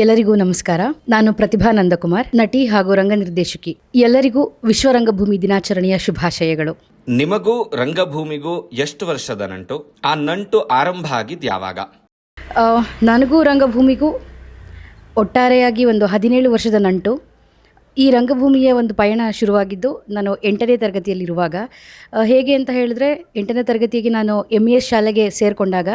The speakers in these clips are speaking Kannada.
ಎಲ್ಲರಿಗೂ ನಮಸ್ಕಾರ. ನಾನು ಪ್ರತಿಭಾ ನಂದಕುಮಾರ್, ನಟಿ ಹಾಗೂ ರಂಗ ನಿರ್ದೇಶಕಿ. ಎಲ್ಲರಿಗೂ ವಿಶ್ವ ರಂಗಭೂಮಿ ದಿನಾಚರಣೆಯ ಶುಭಾಶಯಗಳು. ನಿಮಗೂ ರಂಗಭೂಮಿಗೂ ಎಷ್ಟು ವರ್ಷದ ನಂಟು? ಆ ನಂಟು ಆರಂಭ ಆಗಿದ್ದು ಯಾವಾಗ? ನನಗೂ ರಂಗಭೂಮಿಗೂ ಒಟ್ಟಾರೆಯಾಗಿ ಒಂದು 17 ವರ್ಷದ ನಂಟು. ಈ ರಂಗಭೂಮಿಯ ಒಂದು ಪಯಣ ಶುರುವಾಗಿದ್ದು ನಾನು 8ನೇ ತರಗತಿಯಲ್ಲಿರುವಾಗ. ಹೇಗೆ ಅಂತ ಹೇಳಿದ್ರೆ, 8ನೇ ತರಗತಿಗೆ ನಾನು MES ಶಾಲೆಗೆ ಸೇರಿಕೊಂಡಾಗ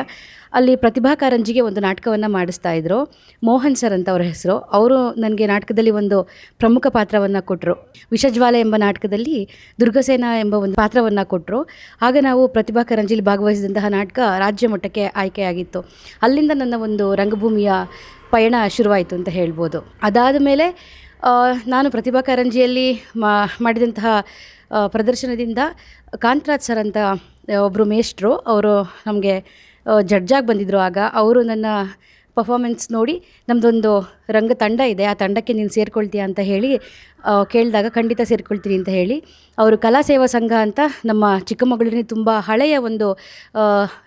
ಅಲ್ಲಿ ಪ್ರತಿಭಾ ಕಾರಂಜಿಗೆ ಒಂದು ನಾಟಕವನ್ನು ಮಾಡಿಸ್ತಾ ಇದ್ದರು. ಮೋಹನ್ ಸರ್ ಅಂತ ಅವರ ಹೆಸರು. ಅವರು ನನಗೆ ನಾಟಕದಲ್ಲಿ ಒಂದು ಪ್ರಮುಖ ಪಾತ್ರವನ್ನು ಕೊಟ್ಟರು. ವಿಷಜ್ವಾಲೆ ಎಂಬ ನಾಟಕದಲ್ಲಿ ದುರ್ಗಸೇನ ಎಂಬ ಒಂದು ಪಾತ್ರವನ್ನು ಕೊಟ್ಟರು. ಆಗ ನಾವು ಪ್ರತಿಭಾ ಕಾರಂಜಿಲಿ ಭಾಗವಹಿಸಿದಂತಹ ನಾಟಕ ರಾಜ್ಯ ಮಟ್ಟಕ್ಕೆ ಆಯ್ಕೆಯಾಗಿತ್ತು. ಅಲ್ಲಿಂದ ನನ್ನ ಒಂದು ರಂಗಭೂಮಿಯ ಪಯಣ ಶುರುವಾಯಿತು ಅಂತ ಹೇಳ್ಬೋದು. ಅದಾದ ಮೇಲೆ ನಾನು ಪ್ರತಿಭಾ ಕಾರಂಜಿಯಲ್ಲಿ ಮಾಡಿದಂತಹ ಪ್ರದರ್ಶನದಿಂದ ಕಾಂತರಾಜ್ ಸರ್ ಅಂತ ಒಬ್ಬರು ಮೇಷ್ಟ್ರು, ಅವರು ನಮಗೆ ಜಡ್ಜಾಗಿ ಬಂದಿದ್ದರು. ಆಗ ಅವರು ನನ್ನ ಪರ್ಫಾಮೆನ್ಸ್ ನೋಡಿ, ನಮ್ಮದೊಂದು ರಂಗ ತಂಡ ಇದೆ, ಆ ತಂಡಕ್ಕೆ ನೀನು ಸೇರಿಕೊಳ್ತೀಯಾ ಅಂತ ಹೇಳಿ ಕೇಳಿದಾಗ ಖಂಡಿತ ಸೇರಿಕೊಳ್ತೀನಿ ಅಂತ ಹೇಳಿ, ಅವರು ಕಲಾ ಸೇವಾ ಸಂಘ ಅಂತ ನಮ್ಮ ಚಿಕ್ಕಮಗಳೂರಿನ ತುಂಬ ಹಳೆಯ ಒಂದು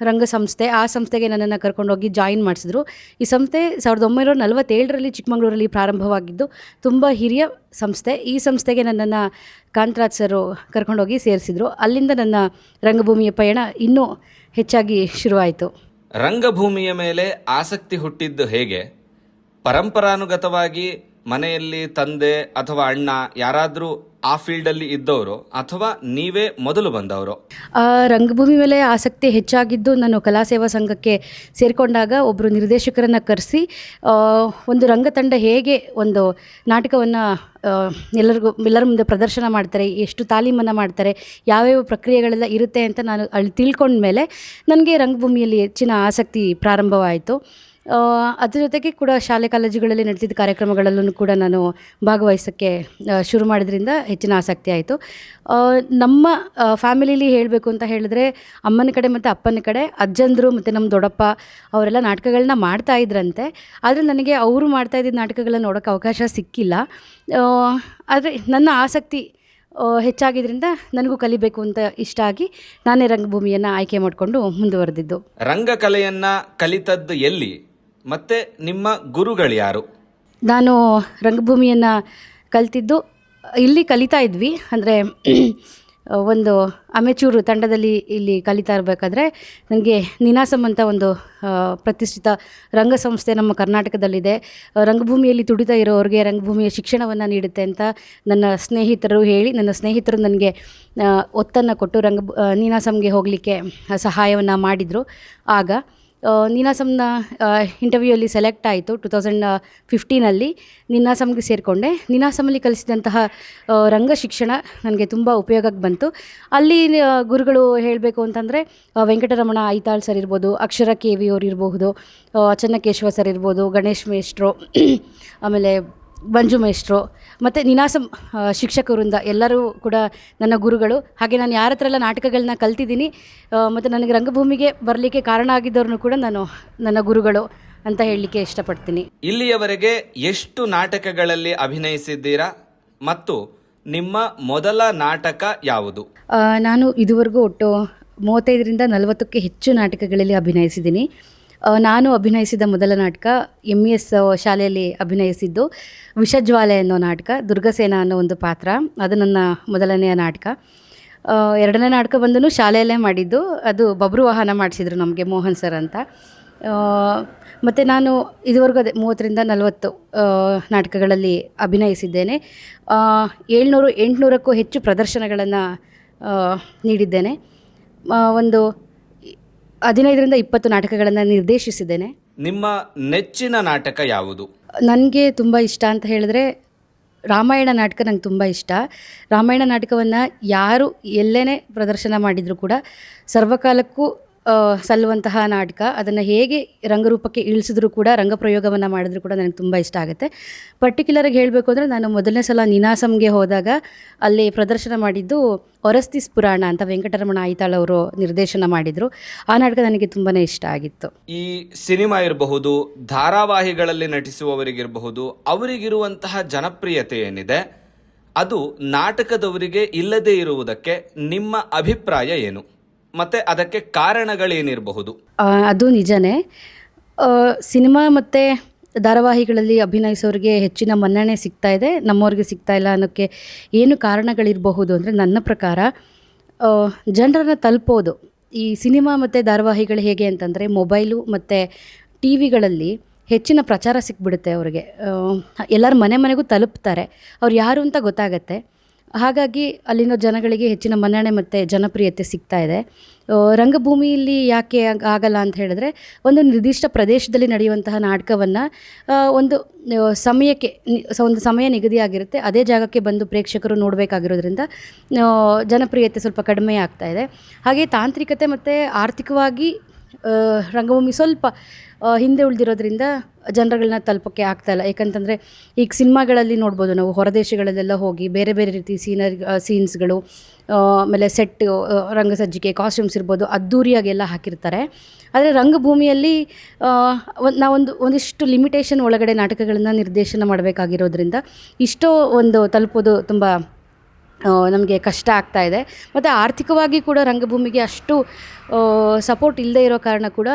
ರಂಗ ಸಂಸ್ಥೆ, ಆ ಸಂಸ್ಥೆಗೆ ನನ್ನನ್ನು ಕರ್ಕೊಂಡೋಗಿ ಜಾಯಿನ್ ಮಾಡಿಸಿದ್ರು. ಈ ಸಂಸ್ಥೆ 1947ರಲ್ಲಿ ಚಿಕ್ಕಮಗಳೂರಲ್ಲಿ ಪ್ರಾರಂಭವಾಗಿದ್ದು ತುಂಬ ಹಿರಿಯ ಸಂಸ್ಥೆ. ಈ ಸಂಸ್ಥೆಗೆ ನನ್ನನ್ನು ಕಾಂತರಾಜ್ ಸರು ಕರ್ಕೊಂಡೋಗಿ ಸೇರಿಸಿದ್ರು. ಅಲ್ಲಿಂದ ನನ್ನ ರಂಗಭೂಮಿಯ ಪಯಣ ಇನ್ನೂ ಹೆಚ್ಚಾಗಿ ಶುರುವಾಯಿತು. ರಂಗಭೂಮಿಯ ಮೇಲೆ ಆಸಕ್ತಿ ಹುಟ್ಟಿದ್ದು ಹೇಗೆ? ಪರಂಪರಾನುಗತವಾಗಿ ಮನೆಯಲ್ಲಿ ತಂದೆ ಅಥವಾ ಅಣ್ಣ ಯಾರಾದರೂ ಆ ಫೀಲ್ಡಲ್ಲಿ ಇದ್ದವರು, ಅಥವಾ ನೀವೇ ಮೊದಲು ಬಂದವರು? ರಂಗಭೂಮಿ ಮೇಲೆ ಆಸಕ್ತಿ ಹೆಚ್ಚಾಗಿದ್ದು ನಾನು ಕಲಾ ಸೇವಾ ಸಂಘಕ್ಕೆ ಸೇರಿಕೊಂಡಾಗ ಒಬ್ಬರು ನಿರ್ದೇಶಕರನ್ನು ಕರೆಸಿ ಒಂದು ರಂಗತಂಡ ಹೇಗೆ ಒಂದು ನಾಟಕವನ್ನು ಎಲ್ಲರ ಮುಂದೆ ಪ್ರದರ್ಶನ ಮಾಡ್ತಾರೆ, ಎಷ್ಟು ತಾಲೀಮನ್ನು ಮಾಡ್ತಾರೆ, ಯಾವ್ಯಾವ ಪ್ರಕ್ರಿಯೆಗಳೆಲ್ಲ ಇರುತ್ತೆ ಅಂತ ನಾನು ಅಲ್ಲಿ ತಿಳ್ಕೊಂಡ ಮೇಲೆ ನನಗೆ ರಂಗಭೂಮಿಯಲ್ಲಿ ಹೆಚ್ಚಿನ ಆಸಕ್ತಿ ಪ್ರಾರಂಭವಾಯಿತು. ಅದ್ರ ಜೊತೆಗೆ ಕೂಡ ಶಾಲೆ ಕಾಲೇಜುಗಳಲ್ಲಿ ನಡೆಸಿದ ಕಾರ್ಯಕ್ರಮಗಳಲ್ಲೂ ಕೂಡ ನಾನು ಭಾಗವಹಿಸೋಕ್ಕೆ ಶುರು ಮಾಡಿದ್ರಿಂದ ಹೆಚ್ಚಿನ ಆಸಕ್ತಿ ಆಯಿತು. ನಮ್ಮ ಫ್ಯಾಮಿಲಿಲಿ ಹೇಳಬೇಕು ಅಂತ ಹೇಳಿದ್ರೆ, ಅಮ್ಮನ ಕಡೆ ಮತ್ತು ಅಪ್ಪನ ಕಡೆ ಅಜ್ಜಂದರು ಮತ್ತು ನಮ್ಮ ದೊಡ್ಡಪ್ಪ ಅವರೆಲ್ಲ ನಾಟಕಗಳನ್ನ ಮಾಡ್ತಾ ಇದ್ರಂತೆ. ಆದರೆ ನನಗೆ ಅವರು ಮಾಡ್ತಾ ಇದ್ದಿದ್ದ ನಾಟಕಗಳನ್ನ ನೋಡೋಕ್ಕೆ ಅವಕಾಶ ಸಿಕ್ಕಿಲ್ಲ. ಆದರೆ ನನ್ನ ಆಸಕ್ತಿ ಹೆಚ್ಚಾಗಿದ್ದರಿಂದ ನನಗೂ ಕಲಿಬೇಕು ಅಂತ ಇಷ್ಟ ಆಗಿ ನಾನೇ ರಂಗಭೂಮಿಯನ್ನು ಆಯ್ಕೆ ಮಾಡಿಕೊಂಡು ಮುಂದುವರೆದಿದ್ದು. ರಂಗಕಲೆಯನ್ನು ಕಲಿತದ್ದು ಎಲ್ಲಿ ಮತ್ತು ನಿಮ್ಮ ಗುರುಗಳು ಯಾರು? ನಾನು ರಂಗಭೂಮಿಯನ್ನು ಕಲಿತಿದ್ದು ಇಲ್ಲಿ ಕಲಿತಾ ಇದ್ವಿ. ಅಂದರೆ ಒಂದು ಅಮೆಚೂರು ತಂಡದಲ್ಲಿ ಇಲ್ಲಿ ಕಲಿತಾ ಇರಬೇಕಾದ್ರೆ ನನಗೆ ನೀನಾಸಂ ಅಂತ ಒಂದು ಪ್ರತಿಷ್ಠಿತ ರಂಗ ಸಂಸ್ಥೆ ನಮ್ಮ ಕರ್ನಾಟಕದಲ್ಲಿದೆ. ರಂಗಭೂಮಿಯಲ್ಲಿ ತುಡಿತಾ ಇರೋರಿಗೆ ರಂಗಭೂಮಿಯ ಶಿಕ್ಷಣವನ್ನು ನೀಡುತ್ತೆ ಅಂತ ನನ್ನ ಸ್ನೇಹಿತರು ಹೇಳಿ, ನನ್ನ ಸ್ನೇಹಿತರು ನನಗೆ ಒತ್ತನ್ನು ಕೊಟ್ಟು ನೀನಾಸಂಗೆ ಹೋಗಲಿಕ್ಕೆ ಸಹಾಯವನ್ನು ಮಾಡಿದರು. ಆಗ ನೀನಾಸಂನ ಇಂಟರ್ವ್ಯೂಯಲ್ಲಿ ಸೆಲೆಕ್ಟ್ ಆಯಿತು. 2015ನಲ್ಲಿ ನೀನಾಸಂಗೆ ಸೇರಿಕೊಂಡೆ. ನೀನಾಸಂಲ್ಲಿ ಕಲಿಸಿದಂತಹ ರಂಗ ಶಿಕ್ಷಣ ನನಗೆ ತುಂಬ ಉಪಯೋಗಕ್ಕೆ ಬಂತು. ಅಲ್ಲಿ ಗುರುಗಳು ಹೇಳಬೇಕು ಅಂತಂದರೆ ವೆಂಕಟರಮಣ ಐತಾಳ್ ಸರ್ ಇರ್ಬೋದು, ಅಕ್ಷರ KV ಅವ್ರು ಇರಬಹುದು, ಚನ್ನಕೇಶವ ಸರ್ ಇರ್ಬೋದು, ಗಣೇಶ್ ಮೇಷ್ಟ್ರು, ಆಮೇಲೆ ಮಂಜು ಮೇಷ್ಟ್ರು ಮತ್ತು ನೀನಾಸಂ ಶಿಕ್ಷಕರಿಂದ ಎಲ್ಲರೂ ಕೂಡ ನನ್ನ ಗುರುಗಳು. ಹಾಗೆ ನಾನು ಯಾರ ಹತ್ರ ಎಲ್ಲ ನಾಟಕಗಳನ್ನ ಕಲ್ತಿದ್ದೀನಿ ಮತ್ತು ನನಗೆ ರಂಗಭೂಮಿಗೆ ಬರಲಿಕ್ಕೆ ಕಾರಣ ಆಗಿದ್ದವ್ರನ್ನೂ ಕೂಡ ನಾನು ನನ್ನ ಗುರುಗಳು ಅಂತ ಹೇಳಲಿಕ್ಕೆ ಇಷ್ಟಪಡ್ತೀನಿ. ಇಲ್ಲಿಯವರೆಗೆ ಎಷ್ಟು ನಾಟಕಗಳಲ್ಲಿ ಅಭಿನಯಿಸಿದ್ದೀರಾ ಮತ್ತು ನಿಮ್ಮ ಮೊದಲ ನಾಟಕ ಯಾವುದು? ನಾನು ಇದುವರೆಗೂ ಒಟ್ಟು 35ರಿಂದ 40ಕ್ಕೆ ಹೆಚ್ಚು ನಾಟಕಗಳಲ್ಲಿ ಅಭಿನಯಿಸಿದ್ದೀನಿ. ನಾನು ಅಭಿನಯಿಸಿದ ಮೊದಲ ನಾಟಕ MES ಶಾಲೆಯಲ್ಲಿ ಅಭಿನಯಿಸಿದ್ದು ವಿಷಜ್ವಾಲೆ ಅನ್ನೋ ನಾಟಕ, ದುರ್ಗಸೇನ ಅನ್ನೋ ಒಂದು ಪಾತ್ರ. ಅದು ನನ್ನ ಮೊದಲನೆಯ ನಾಟಕ. 2ನೇ ನಾಟಕ ಬಂದು ಶಾಲೆಯಲ್ಲೇ ಮಾಡಿದ್ದು, ಅದು ಬಬ್ರು ವಾಹನ ಮಾಡಿಸಿದ್ರು ನಮಗೆ ಮೋಹನ್ ಸರ್ ಅಂತ. ಮತ್ತು ನಾನು ಇದುವರೆಗೂ 30ರಿಂದ 40 ನಾಟಕಗಳಲ್ಲಿ ಅಭಿನಯಿಸಿದ್ದೇನೆ. 700-800ಕ್ಕೂ ಹೆಚ್ಚು ಪ್ರದರ್ಶನಗಳನ್ನು ನೀಡಿದ್ದೇನೆ. ಒಂದು 15ರಿಂದ 20 ನಾಟಕಗಳನ್ನು ನಿರ್ದೇಶಿಸಿದ್ದೇನೆ. ನಿಮ್ಮ ನೆಚ್ಚಿನ ನಾಟಕ ಯಾವುದು? ನನಗೆ ತುಂಬ ಇಷ್ಟ ಅಂತ ಹೇಳಿದ್ರೆ ರಾಮಾಯಣ ನಾಟಕ ನಂಗೆ ತುಂಬ ಇಷ್ಟ. ರಾಮಾಯಣ ನಾಟಕವನ್ನು ಯಾರು ಎಲ್ಲೇ ಪ್ರದರ್ಶನ ಮಾಡಿದರೂ ಕೂಡ ಸರ್ವಕಾಲಕ್ಕೂ ಸಲ್ಲುವಂತಹ ನಾಟಕ. ಅದನ್ನು ಹೇಗೆ ರಂಗರೂಪಕ್ಕೆ ಇಳಿಸಿದ್ರು ಕೂಡ, ರಂಗಪ್ರಯೋಗವನ್ನು ಮಾಡಿದ್ರು ಕೂಡ ನನಗೆ ತುಂಬ ಇಷ್ಟ ಆಗುತ್ತೆ. ಪರ್ಟಿಕ್ಯುಲರಾಗಿ ಹೇಳಬೇಕು ಅಂದರೆ, ನಾನು ಮೊದಲನೇ ಸಲ ನೀನಾಸಂಗೆ ಹೋದಾಗ ಅಲ್ಲಿ ಪ್ರದರ್ಶನ ಮಾಡಿದ್ದು ಒರಸ್ತಿಸ್ ಪುರಾಣ ಅಂತ ವೆಂಕಟರಮಣ ಐತಾಳ್ ಅವರು ನಿರ್ದೇಶನ ಮಾಡಿದರು. ಆ ನಾಟಕ ನನಗೆ ತುಂಬಾ ಇಷ್ಟ ಆಗಿತ್ತು. ಈ ಸಿನಿಮಾ ಇರಬಹುದು, ಧಾರಾವಾಹಿಗಳಲ್ಲಿ ನಟಿಸುವವರಿಗಿರಬಹುದು, ಅವರಿಗಿರುವಂತಹ ಜನಪ್ರಿಯತೆ ಏನಿದೆ, ಅದು ನಾಟಕದವರಿಗೆ ಇಲ್ಲದೇ ಇರುವುದಕ್ಕೆ ನಿಮ್ಮ ಅಭಿಪ್ರಾಯ ಏನು? ಮತ್ತು ಅದಕ್ಕೆ ಕಾರಣಗಳೇನಿರಬಹುದು? ಅದು ನಿಜನೇ. ಸಿನಿಮಾ ಮತ್ತು ಧಾರಾವಾಹಿಗಳಲ್ಲಿ ಅಭಿನಯಿಸೋರಿಗೆ ಹೆಚ್ಚಿನ ಮನ್ನಣೆ ಸಿಗ್ತಾ ಇದೆ, ನಮ್ಮವ್ರಿಗೆ ಸಿಗ್ತಾ ಇಲ್ಲ ಅನ್ನೋಕ್ಕೆ ಏನು ಕಾರಣಗಳಿರಬಹುದು ಅಂದರೆ, ನನ್ನ ಪ್ರಕಾರ ಜನರನ್ನು ತಲುಪೋದು. ಈ ಸಿನಿಮಾ ಮತ್ತು ಧಾರಾವಾಹಿಗಳು ಹೇಗೆ ಅಂತಂದರೆ, ಮೊಬೈಲು ಮತ್ತು ಟಿ ವಿಗಳಲ್ಲಿ ಹೆಚ್ಚಿನ ಪ್ರಚಾರ ಸಿಕ್ಬಿಡುತ್ತೆ ಅವ್ರಿಗೆ. ಎಲ್ಲರ ಮನೆ ಮನೆಗೂ ತಲುಪ್ತಾರೆ, ಅವ್ರು ಯಾರು ಅಂತ ಗೊತ್ತಾಗತ್ತೆ. ಹಾಗಾಗಿ ಅಲ್ಲಿನ ಜನಗಳಿಗೆ ಹೆಚ್ಚಿನ ಮನ್ನಣೆ ಮತ್ತು ಜನಪ್ರಿಯತೆ ಸಿಗ್ತಾ ಇದೆ. ರಂಗಭೂಮಿಯಲ್ಲಿ ಯಾಕೆ ಆಗಲ್ಲ ಅಂತ ಹೇಳಿದ್ರೆ, ಒಂದು ನಿರ್ದಿಷ್ಟ ಪ್ರದೇಶದಲ್ಲಿ ನಡೆಯುವಂತಹ ನಾಟಕವನ್ನು ಒಂದು ಸಮಯಕ್ಕೆ ಒಂದು ಸಮಯ ನಿಗದಿಯಾಗಿರುತ್ತೆ, ಅದೇ ಜಾಗಕ್ಕೆ ಬಂದು ಪ್ರೇಕ್ಷಕರು ನೋಡಬೇಕಾಗಿರೋದ್ರಿಂದ ಜನಪ್ರಿಯತೆ ಸ್ವಲ್ಪ ಕಡಿಮೆ ಆಗ್ತಾ ಇದೆ. ಹಾಗೆ ತಾಂತ್ರಿಕತೆ ಮತ್ತು ಆರ್ಥಿಕವಾಗಿ ರಂಗಭೂಮಿ ಸ್ವಲ್ಪ ಹಿಂದೆ ಉಳಿದಿರೋದ್ರಿಂದ ಜನರುಗಳನ್ನ ತಲುಪೋಕ್ಕೆ ಆಗ್ತಾಯಿಲ್ಲ. ಏಕಂತಂದರೆ ಈಗ ಸಿನಿಮಾಗಳಲ್ಲಿ ನೋಡ್ಬೋದು ನಾವು, ಹೊರದೇಶಗಳಲ್ಲೆಲ್ಲ ಹೋಗಿ ಬೇರೆ ಬೇರೆ ರೀತಿ ಸೀನ್ಸ್ಗಳು, ಆಮೇಲೆ ಸೆಟ್, ರಂಗಸಜ್ಜಿಕೆ, ಕಾಸ್ಟ್ಯೂಮ್ಸ್ ಇರ್ಬೋದು, ಅದ್ದೂರಿಯಾಗೆಲ್ಲ ಹಾಕಿರ್ತಾರೆ. ಆದರೆ ರಂಗಭೂಮಿಯಲ್ಲಿ ಒಂದಿಷ್ಟು ಲಿಮಿಟೇಷನ್ ಒಳಗಡೆ ನಾಟಕಗಳನ್ನು ನಿರ್ದೇಶನ ಮಾಡಬೇಕಾಗಿರೋದ್ರಿಂದ ಇಷ್ಟೋ ಒಂದು ತಲುಪೋದು ತುಂಬ ನಮಗೆ ಕಷ್ಟ ಆಗ್ತಾ ಇದೆ. ಮತ್ತು ಆರ್ಥಿಕವಾಗಿ ಕೂಡ ರಂಗಭೂಮಿಗೆ ಅಷ್ಟು ಸಪೋರ್ಟ್ ಇಲ್ಲದೆ ಇರೋ ಕಾರಣ ಕೂಡ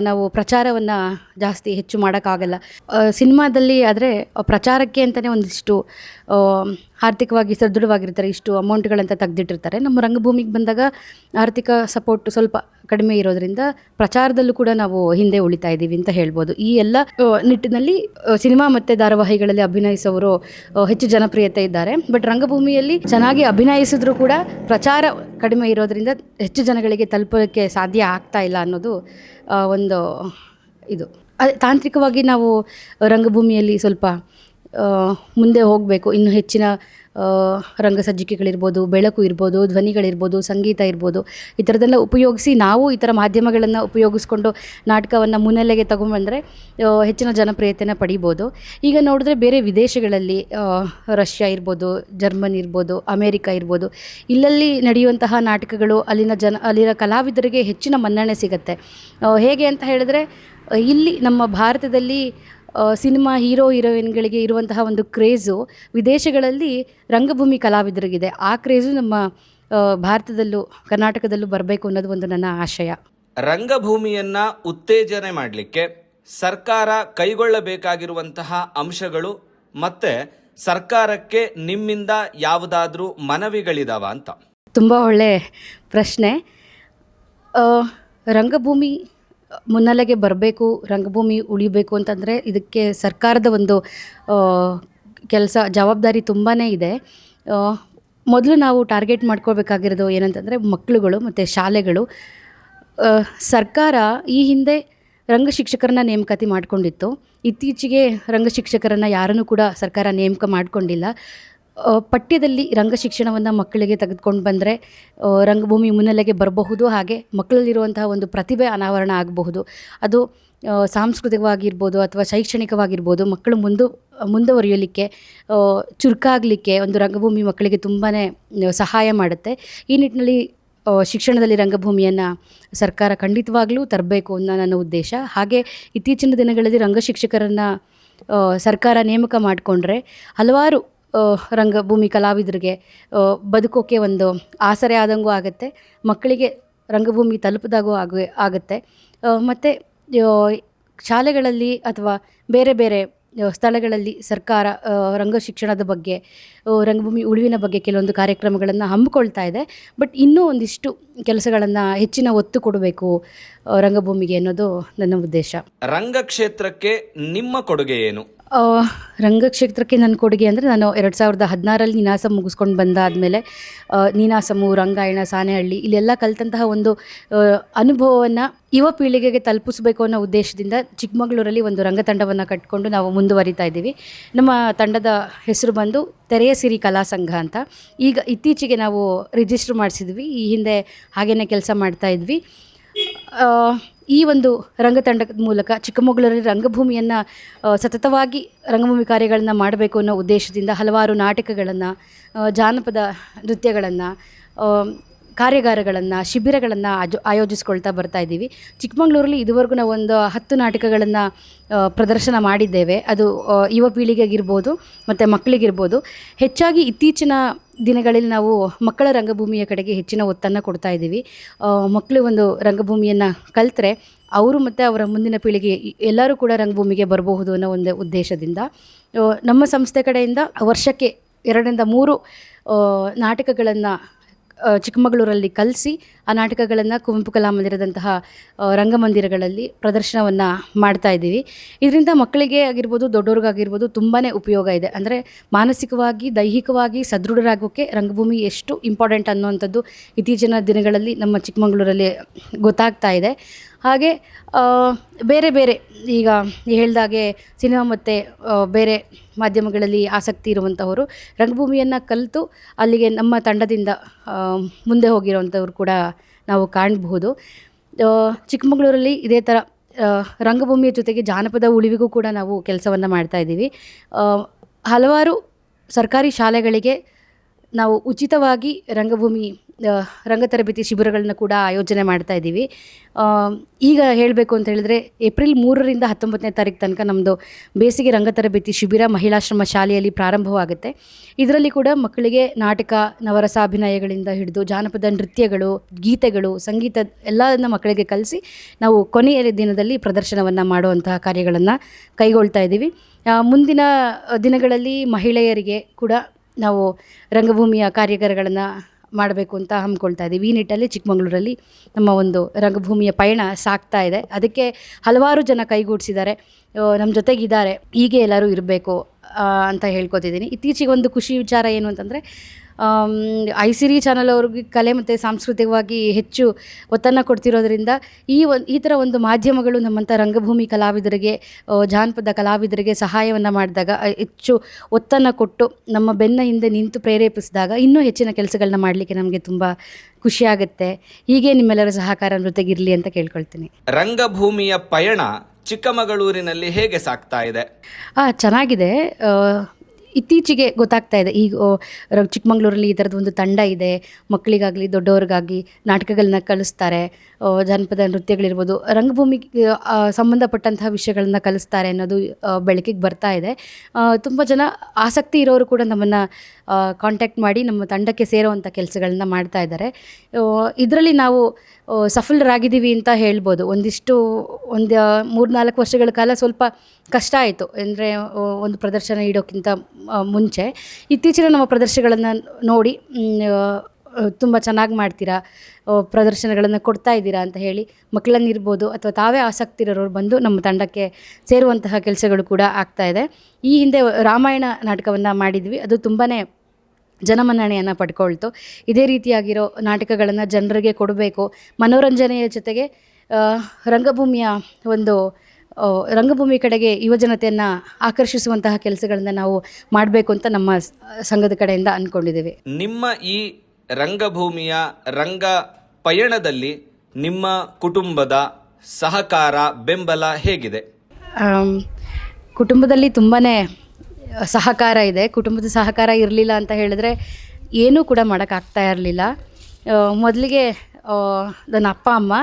ನಾವು ಪ್ರಚಾರವನ್ನು ಜಾಸ್ತಿ ಹೆಚ್ಚು ಮಾಡೋಕ್ಕಾಗಲ್ಲ. ಸಿನಿಮಾದಲ್ಲಿ ಆದರೆ ಪ್ರಚಾರಕ್ಕೆ ಅಂತಲೇ ಒಂದಿಷ್ಟು ಆರ್ಥಿಕವಾಗಿ ಸದೃಢವಾಗಿರ್ತಾರೆ, ಇಷ್ಟು ಅಮೌಂಟ್ಗಳಂತ ತೆಗೆದಿಟ್ಟಿರ್ತಾರೆ. ನಮ್ಮ ರಂಗಭೂಮಿಗೆ ಬಂದಾಗ ಆರ್ಥಿಕ ಸಪೋರ್ಟ್ ಸ್ವಲ್ಪ ಕಡಿಮೆ ಇರೋದ್ರಿಂದ ಪ್ರಚಾರದಲ್ಲೂ ಕೂಡ ನಾವು ಹಿಂದೆ ಉಳಿತಾ ಇದ್ದೀವಿ ಅಂತ ಹೇಳ್ಬೋದು. ಈ ಎಲ್ಲ ನಿಟ್ಟಿನಲ್ಲಿ ಸಿನಿಮಾ ಮತ್ತು ಧಾರಾವಾಹಿಗಳಲ್ಲಿ ಅಭಿನಯಿಸೋರು ಹೆಚ್ಚು ಜನಪ್ರಿಯತೆ ಇದ್ದಾರೆ. ಬಟ್ ರಂಗಭೂಮಿಯಲ್ಲಿ ಚೆನ್ನಾಗಿ ಅಭಿನಯಿಸಿದ್ರು ಕೂಡ ಪ್ರಚಾರ ಕಡಿಮೆ ಇರೋದ್ರಿಂದ ಹೆಚ್ಚು ಜನಗಳಿಗೆ ತಲುಪೋಕ್ಕೆ ಸಾಧ್ಯ ಆಗ್ತಾ ಇಲ್ಲ ಅನ್ನೋದು ಒಂದು ಇದು. ತಾಂತ್ರಿಕವಾಗಿ ನಾವು ರಂಗಭೂಮಿಯಲ್ಲಿ ಸ್ವಲ್ಪ ಮುಂದೆ ಹೋಗಬೇಕು. ಇನ್ನು ಹೆಚ್ಚಿನ ರಂಗಸಜ್ಜಿಕೆಗಳಿರ್ಬೋದು, ಬೆಳಕು ಇರ್ಬೋದು, ಧ್ವನಿಗಳಿರ್ಬೋದು, ಸಂಗೀತ ಇರ್ಬೋದು, ಈ ಥರದ್ದೆಲ್ಲ ಉಪಯೋಗಿಸಿ ನಾವು ಈ ಥರ ಮಾಧ್ಯಮಗಳನ್ನು ಉಪಯೋಗಿಸ್ಕೊಂಡು ನಾಟಕವನ್ನು ಮುನ್ನೆಲೆಗೆ ತಗೊಂಡ್ಬಂದರೆ ಹೆಚ್ಚಿನ ಜನಪ್ರಿಯತೆನ ಪಡಿಬೋದು. ಈಗ ನೋಡಿದ್ರೆ ಬೇರೆ ವಿದೇಶಗಳಲ್ಲಿ ರಷ್ಯಾ ಇರ್ಬೋದು, ಜರ್ಮನಿ ಇರ್ಬೋದು, ಅಮೇರಿಕಾ ಇರ್ಬೋದು, ಇಲ್ಲಲ್ಲಿ ನಡೆಯುವಂತಹ ನಾಟಕಗಳು ಅಲ್ಲಿನ ಕಲಾವಿದರಿಗೆ ಹೆಚ್ಚಿನ ಮನ್ನಣೆ ಸಿಗುತ್ತೆ. ಹೇಗೆ ಅಂತ ಹೇಳಿದ್ರೆ, ಇಲ್ಲಿ ನಮ್ಮ ಭಾರತದಲ್ಲಿ ಸಿನಿಮಾ ಹೀರೋಯಿನ್ಗಳಿಗೆ ಇರುವಂತಹ ಒಂದು ಕ್ರೇಜು ವಿದೇಶಗಳಲ್ಲಿ ರಂಗಭೂಮಿ ಕಲಾವಿದರಿಗಿದೆ. ಆ ಕ್ರೇಜು ನಮ್ಮ ಭಾರತದಲ್ಲೂ ಕರ್ನಾಟಕದಲ್ಲೂ ಬರಬೇಕು ಅನ್ನೋದು ಒಂದು ನನ್ನ ಆಶಯ. ರಂಗಭೂಮಿಯನ್ನು ಉತ್ತೇಜನೆ ಮಾಡಲಿಕ್ಕೆ ಸರ್ಕಾರ ಕೈಗೊಳ್ಳಬೇಕಾಗಿರುವಂತಹ ಅಂಶಗಳು ಮತ್ತು ಸರ್ಕಾರಕ್ಕೆ ನಿಮ್ಮಿಂದ ಯಾವುದಾದ್ರೂ ಮನವಿಗಳಿದಾವ ಅಂತ? ತುಂಬ ಒಳ್ಳೆ ಪ್ರಶ್ನೆ. ರಂಗಭೂಮಿ ಮುನ್ನೆಲೆಗೆ ಬರಬೇಕು, ರಂಗಭೂಮಿ ಉಳಿಬೇಕು ಅಂತಂದರೆ ಇದಕ್ಕೆ ಸರ್ಕಾರದ ಒಂದು ಜವಾಬ್ದಾರಿ ತುಂಬಾ ಇದೆ. ಮೊದಲು ನಾವು ಟಾರ್ಗೆಟ್ ಮಾಡ್ಕೋಬೇಕಾಗಿರೋದು ಏನಂತಂದರೆ ಮಕ್ಕಳುಗಳು ಮತ್ತು ಶಾಲೆಗಳು. ಸರ್ಕಾರ ಈ ಹಿಂದೆ ರಂಗಶಿಕ್ಷಕರನ್ನ ನೇಮಕಾತಿ ಮಾಡಿಕೊಂಡಿತ್ತು. ಇತ್ತೀಚೆಗೆ ರಂಗಶಿಕ್ಷಕರನ್ನು ಯಾರನ್ನೂ ಕೂಡ ಸರ್ಕಾರ ನೇಮಕ ಮಾಡಿಕೊಂಡಿಲ್ಲ. ಪಠ್ಯದಲ್ಲಿ ರಂಗಶಿಕ್ಷಣವನ್ನು ಮಕ್ಕಳಿಗೆ ತೆಗೆದುಕೊಂಡು ಬಂದರೆ ರಂಗಭೂಮಿ ಮುನ್ನೆಲೆಗೆ ಬರಬಹುದು. ಹಾಗೆ ಮಕ್ಕಳಲ್ಲಿರುವಂತಹ ಒಂದು ಪ್ರತಿಭೆ ಅನಾವರಣ ಆಗಬಹುದು. ಅದು ಸಾಂಸ್ಕೃತಿಕವಾಗಿರ್ಬೋದು ಅಥವಾ ಶೈಕ್ಷಣಿಕವಾಗಿರ್ಬೋದು. ಮಕ್ಕಳು ಮುಂದುವರಿಯಲಿಕ್ಕೆ, ಚುರುಕಾಗಲಿಕ್ಕೆ ಒಂದು ರಂಗಭೂಮಿ ಮಕ್ಕಳಿಗೆ ತುಂಬಾ ಸಹಾಯ ಮಾಡುತ್ತೆ. ಈ ನಿಟ್ಟಿನಲ್ಲಿ ಶಿಕ್ಷಣದಲ್ಲಿ ರಂಗಭೂಮಿಯನ್ನು ಸರ್ಕಾರ ಖಂಡಿತವಾಗ್ಲೂ ತರಬೇಕು ಅನ್ನೋ ನನ್ನ ಉದ್ದೇಶ. ಹಾಗೆ ಇತ್ತೀಚಿನ ದಿನಗಳಲ್ಲಿ ರಂಗಶಿಕ್ಷಕರನ್ನು ಸರ್ಕಾರ ನೇಮಕ ಮಾಡಿಕೊಂಡ್ರೆ ಹಲವಾರು ರಂಗಭೂಮಿ ಕಲಾವಿದರಿಗೆ ಬದುಕೋಕ್ಕೆ ಒಂದು ಆಸರೆ ಆದಂಗೂ ಆಗುತ್ತೆ, ಮಕ್ಕಳಿಗೆ ರಂಗಭೂಮಿ ತಲುಪಿದಾಗೂ ಆಗುತ್ತೆ. ಮತ್ತು ಶಾಲೆಗಳಲ್ಲಿ ಅಥವಾ ಬೇರೆ ಬೇರೆ ಸ್ಥಳಗಳಲ್ಲಿ ಸರ್ಕಾರ ರಂಗಶಿಕ್ಷಣದ ಬಗ್ಗೆ, ರಂಗಭೂಮಿ ಉಳಿವಿನ ಬಗ್ಗೆ ಕೆಲವೊಂದು ಕಾರ್ಯಕ್ರಮಗಳನ್ನು ಹಮ್ಮಿಕೊಳ್ತಾ ಇದೆ. ಬಟ್ ಇನ್ನೂ ಒಂದಿಷ್ಟು ಕೆಲಸಗಳನ್ನು ಹೆಚ್ಚಿನ ಒತ್ತು ಕೊಡಬೇಕು ರಂಗಭೂಮಿಗೆ ಅನ್ನೋದು ನನ್ನ ಉದ್ದೇಶ. ರಂಗಕ್ಷೇತ್ರಕ್ಕೆ ನಿಮ್ಮ ಕೊಡುಗೆ ಏನು? ರಂಗಕ್ಷೇತ್ರಕ್ಕೆ ನನ್ನ ಕೊಡುಗೆ ಅಂದರೆ, ನಾನು 2016ರಲ್ಲಿ ನೀನಾಸಂ ಮುಗಿಸ್ಕೊಂಡು ಬಂದಾದಮೇಲೆ ನೀನಾಸಮು, ರಂಗಾಯಣ, ಸಾಣೇಹಳ್ಳಿ ಇಲ್ಲೆಲ್ಲ ಕಲಿತಂತಹ ಒಂದು ಅನುಭವವನ್ನು ಯುವ ಪೀಳಿಗೆಗೆ ತಲುಪಿಸಬೇಕು ಅನ್ನೋ ಉದ್ದೇಶದಿಂದ ಚಿಕ್ಕಮಗಳೂರಲ್ಲಿ ಒಂದು ರಂಗತಂಡವನ್ನು ಕಟ್ಟಿಕೊಂಡು ನಾವು ಮುಂದುವರಿತಾ ಇದ್ದೀವಿ. ನಮ್ಮ ತಂಡದ ಹೆಸರು ಬಂದು ತೆರೆಯ ಸಿರಿ ಕಲಾ ಸಂಘ ಅಂತ. ಈಗ ಇತ್ತೀಚೆಗೆ ನಾವು ರಿಜಿಸ್ಟರ್ ಮಾಡಿಸಿದ್ವಿ. ಈ ಹಿಂದೆ ಹಾಗೇನೇ ಕೆಲಸ ಮಾಡ್ತಾ ಇದ್ವಿ. ಈ ಒಂದು ರಂಗತಂಡದ ಮೂಲಕ ಚಿಕ್ಕಮಗಳೂರಲ್ಲಿ ರಂಗಭೂಮಿಯನ್ನು ಸತತವಾಗಿ ರಂಗಭೂಮಿ ಕಾರ್ಯಗಳನ್ನು ಮಾಡಬೇಕು ಅನ್ನೋ ಉದ್ದೇಶದಿಂದ ಹಲವಾರು ನಾಟಕಗಳನ್ನು, ಜಾನಪದ ನೃತ್ಯಗಳನ್ನು, ಕಾರ್ಯಾಗಾರಗಳನ್ನು ಶಿಬಿರಗಳನ್ನು ಆಯೋಜಿಸ್ಕೊಳ್ತಾ ಬರ್ತಾ ಇದ್ದೀವಿ. ಚಿಕ್ಕಮಗಳೂರಲ್ಲಿ ಇದುವರೆಗೂ ನಾವು ಒಂದು 10 ನಾಟಕಗಳನ್ನು ಪ್ರದರ್ಶನ ಮಾಡಿದ್ದೇವೆ. ಅದು ಯುವ ಪೀಳಿಗೆಗಿರ್ಬೋದು ಮತ್ತು ಮಕ್ಕಳಿಗಿರ್ಬೋದು. ಹೆಚ್ಚಾಗಿ ಇತ್ತೀಚಿನ ದಿನಗಳಲ್ಲಿ ನಾವು ಮಕ್ಕಳ ರಂಗಭೂಮಿಯ ಕಡೆಗೆ ಹೆಚ್ಚಿನ ಒತ್ತನ್ನು ಕೊಡ್ತಾ ಇದ್ದೀವಿ. ಮಕ್ಕಳು ಒಂದು ರಂಗಭೂಮಿಯನ್ನು ಕಲಿತ್ರೆ ಅವರು ಮತ್ತು ಅವರ ಮುಂದಿನ ಪೀಳಿಗೆ ಎಲ್ಲರೂ ಕೂಡ ರಂಗಭೂಮಿಗೆ ಬರಬಹುದು ಅನ್ನೋ ಒಂದು ಉದ್ದೇಶದಿಂದ ನಮ್ಮ ಸಂಸ್ಥೆ ಕಡೆಯಿಂದ ವರ್ಷಕ್ಕೆ 2ರಿಂದ 3 ನಾಟಕಗಳನ್ನು ಚಿಕ್ಕಮಗಳೂರಲ್ಲಿ ಕಲಿಸಿ ಆ ನಾಟಕಗಳನ್ನು ಕುವೆಂಪು ಕಲಾಮಂದಿರದಂತಹ ರಂಗಮಂದಿರಗಳಲ್ಲಿ ಪ್ರದರ್ಶನವನ್ನು ಮಾಡ್ತಾ ಇದ್ದೀವಿ. ಇದರಿಂದ ಮಕ್ಕಳಿಗೆ ಆಗಿರ್ಬೋದು, ದೊಡ್ಡವ್ರಿಗಾಗಿರ್ಬೋದು ತುಂಬಾ ಉಪಯೋಗ ಇದೆ. ಅಂದರೆ ಮಾನಸಿಕವಾಗಿ, ದೈಹಿಕವಾಗಿ ಸದೃಢರಾಗೋಕ್ಕೆ ರಂಗಭೂಮಿ ಎಷ್ಟು ಇಂಪಾರ್ಟೆಂಟ್ ಅನ್ನುವಂಥದ್ದು ಇತ್ತೀಚಿನ ದಿನಗಳಲ್ಲಿ ನಮ್ಮ ಚಿಕ್ಕಮಗಳೂರಲ್ಲಿ ಗೊತ್ತಾಗ್ತಾ ಇದೆ. ಹಾಗೆ ಬೇರೆ ಬೇರೆ ಈಗ ಹೇಳ್ದಾಗೆ ಸಿನಿಮಾ ಮತ್ತು ಬೇರೆ ಮಾಧ್ಯಮಗಳಲ್ಲಿ ಆಸಕ್ತಿ ಇರುವಂಥವರು ರಂಗಭೂಮಿಯನ್ನು ಕಲಿತು ಅಲ್ಲಿಗೆ ನಮ್ಮ ತಂಡದಿಂದ ಮುಂದೆ ಹೋಗಿರೋವಂಥವ್ರು ಕೂಡ ನಾವು ಕಾಣಬಹುದು. ಚಿಕ್ಕಮಗಳೂರಲ್ಲಿ ಇದೇ ಥರ ರಂಗಭೂಮಿಯ ಜೊತೆಗೆ ಜಾನಪದ ಉಳಿವಿಗೂ ಕೂಡ ನಾವು ಕೆಲಸವನ್ನು ಮಾಡ್ತಾ ಇದ್ದೀವಿ. ಹಲವಾರು ಸರ್ಕಾರಿ ಶಾಲೆಗಳಿಗೆ ನಾವು ಉಚಿತವಾಗಿ ರಂಗ ತರಬೇತಿ ಶಿಬಿರಗಳನ್ನ ಕೂಡ ಆಯೋಜನೆ ಮಾಡ್ತಾ ಇದ್ದೀವಿ. ಈಗ ಹೇಳಬೇಕು ಅಂತ ಹೇಳಿದ್ರೆ ಏಪ್ರಿಲ್ 3ರಿಂದ 19ನೇ ತಾರೀಕು ತನಕ ನಮ್ಮದು ಬೇಸಿಗೆ ರಂಗ ತರಬೇತಿ ಶಿಬಿರ ಮಹಿಳಾಶ್ರಮ ಶಾಲೆಯಲ್ಲಿ ಪ್ರಾರಂಭವಾಗುತ್ತೆ. ಇದರಲ್ಲಿ ಕೂಡ ಮಕ್ಕಳಿಗೆ ನಾಟಕ, ನವರಸಾಭಿನಯಗಳಿಂದ ಹಿಡಿದು ಜಾನಪದ ನೃತ್ಯಗಳು, ಗೀತೆಗಳು, ಸಂಗೀತ ಎಲ್ಲದನ್ನ ಮಕ್ಕಳಿಗೆ ಕಲಿಸಿ ನಾವು ಕೊನೆಯ ದಿನದಲ್ಲಿ ಪ್ರದರ್ಶನವನ್ನು ಮಾಡುವಂತಹ ಕಾರ್ಯಗಳನ್ನು ಕೈಗೊಳ್ತಾ ಇದ್ದೀವಿ. ಮುಂದಿನ ದಿನಗಳಲ್ಲಿ ಮಹಿಳೆಯರಿಗೆ ಕೂಡ ನಾವು ರಂಗಭೂಮಿಯ ಕಾರ್ಯಾಗಾರಗಳನ್ನು ಮಾಡಬೇಕು ಅಂತ ಹಮ್ಮಿಕೊಳ್ತಾ ಇದ್ದೀವಿ. ಈ ನಿಟ್ಟಲ್ಲಿ ಚಿಕ್ಕಮಗಳೂರಲ್ಲಿ ನಮ್ಮ ಒಂದು ರಂಗಭೂಮಿಯ ಪಯಣ ಸಾಗ್ತಾ ಇದೆ. ಅದಕ್ಕೆ ಹಲವಾರು ಜನ ಕೈಗೂಡಿಸಿದ್ದಾರೆ, ನಮ್ಮ ಜೊತೆಗಿದ್ದಾರೆ. ಹೀಗೆ ಎಲ್ಲರೂ ಇರಬೇಕು ಅಂತ ಹೇಳ್ಕೊತಿದ್ದೀನಿ. ಇತ್ತೀಚೆಗೆ ಒಂದು ಖುಷಿ ವಿಚಾರ ಏನು ಅಂತಂದರೆ ಐಸಿರಿ ಚಾನಲ್ ಅವ್ರಿಗೆ ಕಲೆ ಮತ್ತು ಸಾಂಸ್ಕೃತಿಕವಾಗಿ ಹೆಚ್ಚು ಒತ್ತನ್ನು ಕೊಡ್ತಿರೋದ್ರಿಂದ ಈ ಥರ ಒಂದು ಮಾಧ್ಯಮಗಳು ನಮ್ಮಂಥ ರಂಗಭೂಮಿ ಕಲಾವಿದರಿಗೆ, ಜಾನಪದ ಕಲಾವಿದರಿಗೆ ಸಹಾಯವನ್ನು ಮಾಡಿದಾಗ, ಹೆಚ್ಚು ಒತ್ತನ್ನು ಕೊಟ್ಟು ನಮ್ಮ ಬೆನ್ನ ಹಿಂದೆ ನಿಂತು ಪ್ರೇರೇಪಿಸಿದಾಗ ಇನ್ನೂ ಹೆಚ್ಚಿನ ಕೆಲಸಗಳನ್ನ ಮಾಡಲಿಕ್ಕೆ ನಮಗೆ ತುಂಬ ಖುಷಿಯಾಗುತ್ತೆ. ಹೀಗೆ ನಿಮ್ಮೆಲ್ಲರ ಸಹಕಾರ ಜೊತೆಗಿರಲಿ ಅಂತ ಕೇಳ್ಕೊಳ್ತೀನಿ. ರಂಗಭೂಮಿಯ ಪಯಣ ಚಿಕ್ಕಮಗಳೂರಿನಲ್ಲಿ ಹೇಗೆ ಸಾಗ್ತಾ ಇದೆ? ಚೆನ್ನಾಗಿದೆ. ಇತ್ತೀಚೆಗೆ ಗೊತ್ತಾಗ್ತಾ ಇದೆ ಈಗ ಚಿಕ್ಕಮಗಳೂರಲ್ಲಿ ಈ ಥರದ್ದು ಒಂದು ತಂಡ ಇದೆ. ಮಕ್ಕಳಿಗಾಗಲಿ ದೊಡ್ಡವ್ರಿಗಾಗಿ ನಾಟಕಗಳನ್ನ ಕಲಿಸ್ತಾರೆ, ಜಾನಪದ ನೃತ್ಯಗಳಿರ್ಬೋದು, ರಂಗಭೂಮಿಗೆ ಸಂಬಂಧಪಟ್ಟಂತಹ ವಿಷಯಗಳನ್ನ ಕಲಿಸ್ತಾರೆ ಅನ್ನೋದು ಬೆಳಕಿಗೆ ಬರ್ತಾ ಇದೆ. ತುಂಬ ಜನ ಆಸಕ್ತಿ ಇರೋರು ಕೂಡ ನಮ್ಮನ್ನು ಕಾಂಟ್ಯಾಕ್ಟ್ ಮಾಡಿ ನಮ್ಮ ತಂಡಕ್ಕೆ ಸೇರೋವಂಥ ಕೆಲಸಗಳನ್ನ ಮಾಡ್ತಾ ಇದ್ದಾರೆ. ಇದರಲ್ಲಿ ನಾವು ಸಫಲರಾಗಿದ್ದೀವಿ ಅಂತ ಹೇಳ್ಬೋದು. ಒಂದು 3-4 ವರ್ಷಗಳ ಕಾಲ ಸ್ವಲ್ಪ ಕಷ್ಟ ಆಯಿತು. ಅಂದರೆ ಒಂದು ಪ್ರದರ್ಶನ ಇಡೋಕ್ಕಿಂತ ಮುಂಚೆ ಇತ್ತೀಚಿನ ನಮ್ಮ ಪ್ರದರ್ಶನಗಳನ್ನು ನೋಡಿ ತುಂಬ ಚೆನ್ನಾಗಿ ಮಾಡ್ತೀರಾ, ಪ್ರದರ್ಶನಗಳನ್ನು ಕೊಡ್ತಾ ಇದ್ದೀರಾ ಅಂತ ಹೇಳಿ ಮಕ್ಕಳನ್ನಿರ್ಬೋದು ಅಥವಾ ತಾವೇ ಆಸಕ್ತಿ ಇರೋರು ಬಂದು ನಮ್ಮ ತಂಡಕ್ಕೆ ಸೇರುವಂತಹ ಕೆಲಸಗಳು ಕೂಡ ಆಗ್ತಾ ಇದೆ. ಈ ಹಿಂದೆ ರಾಮಾಯಣ ನಾಟಕವನ್ನು ಮಾಡಿದ್ವಿ. ಅದು ತುಂಬಾ ಜನಮನ್ನಣೆಯನ್ನು ಪಡ್ಕೊಳ್ತು. ಇದೇ ರೀತಿಯಾಗಿರೋ ನಾಟಕಗಳನ್ನು ಜನರಿಗೆ ಕೊಡಬೇಕು. ಮನೋರಂಜನೆಯ ಜೊತೆಗೆ ರಂಗಭೂಮಿ ಕಡೆಗೆ ಯುವಜನತೆಯನ್ನು ಆಕರ್ಷಿಸುವಂತಹ ಕೆಲಸಗಳನ್ನು ನಾವು ಮಾಡಬೇಕು ಅಂತ ನಮ್ಮ ಸಂಘದ ಕಡೆಯಿಂದ ಅಂದ್ಕೊಂಡಿದ್ದೇವೆ. ನಿಮ್ಮ ಈ ರಂಗಭೂಮಿಯ ರಂಗ ಪಯಣದಲ್ಲಿ ನಿಮ್ಮ ಕುಟುಂಬದ ಸಹಕಾರ, ಬೆಂಬಲ ಹೇಗಿದೆ? ಕುಟುಂಬದಲ್ಲಿ ತುಂಬಾ ಸಹಕಾರ ಇದೆ. ಕುಟುಂಬದ ಸಹಕಾರ ಇರಲಿಲ್ಲ ಅಂತ ಹೇಳಿದ್ರೆ ಏನೂ ಕೂಡ ಮಾಡೋಕ್ಕಾಗ್ತಾ ಇರಲಿಲ್ಲ. ಮೊದಲಿಗೆ ನನ್ನ ಅಪ್ಪ ಅಮ್ಮ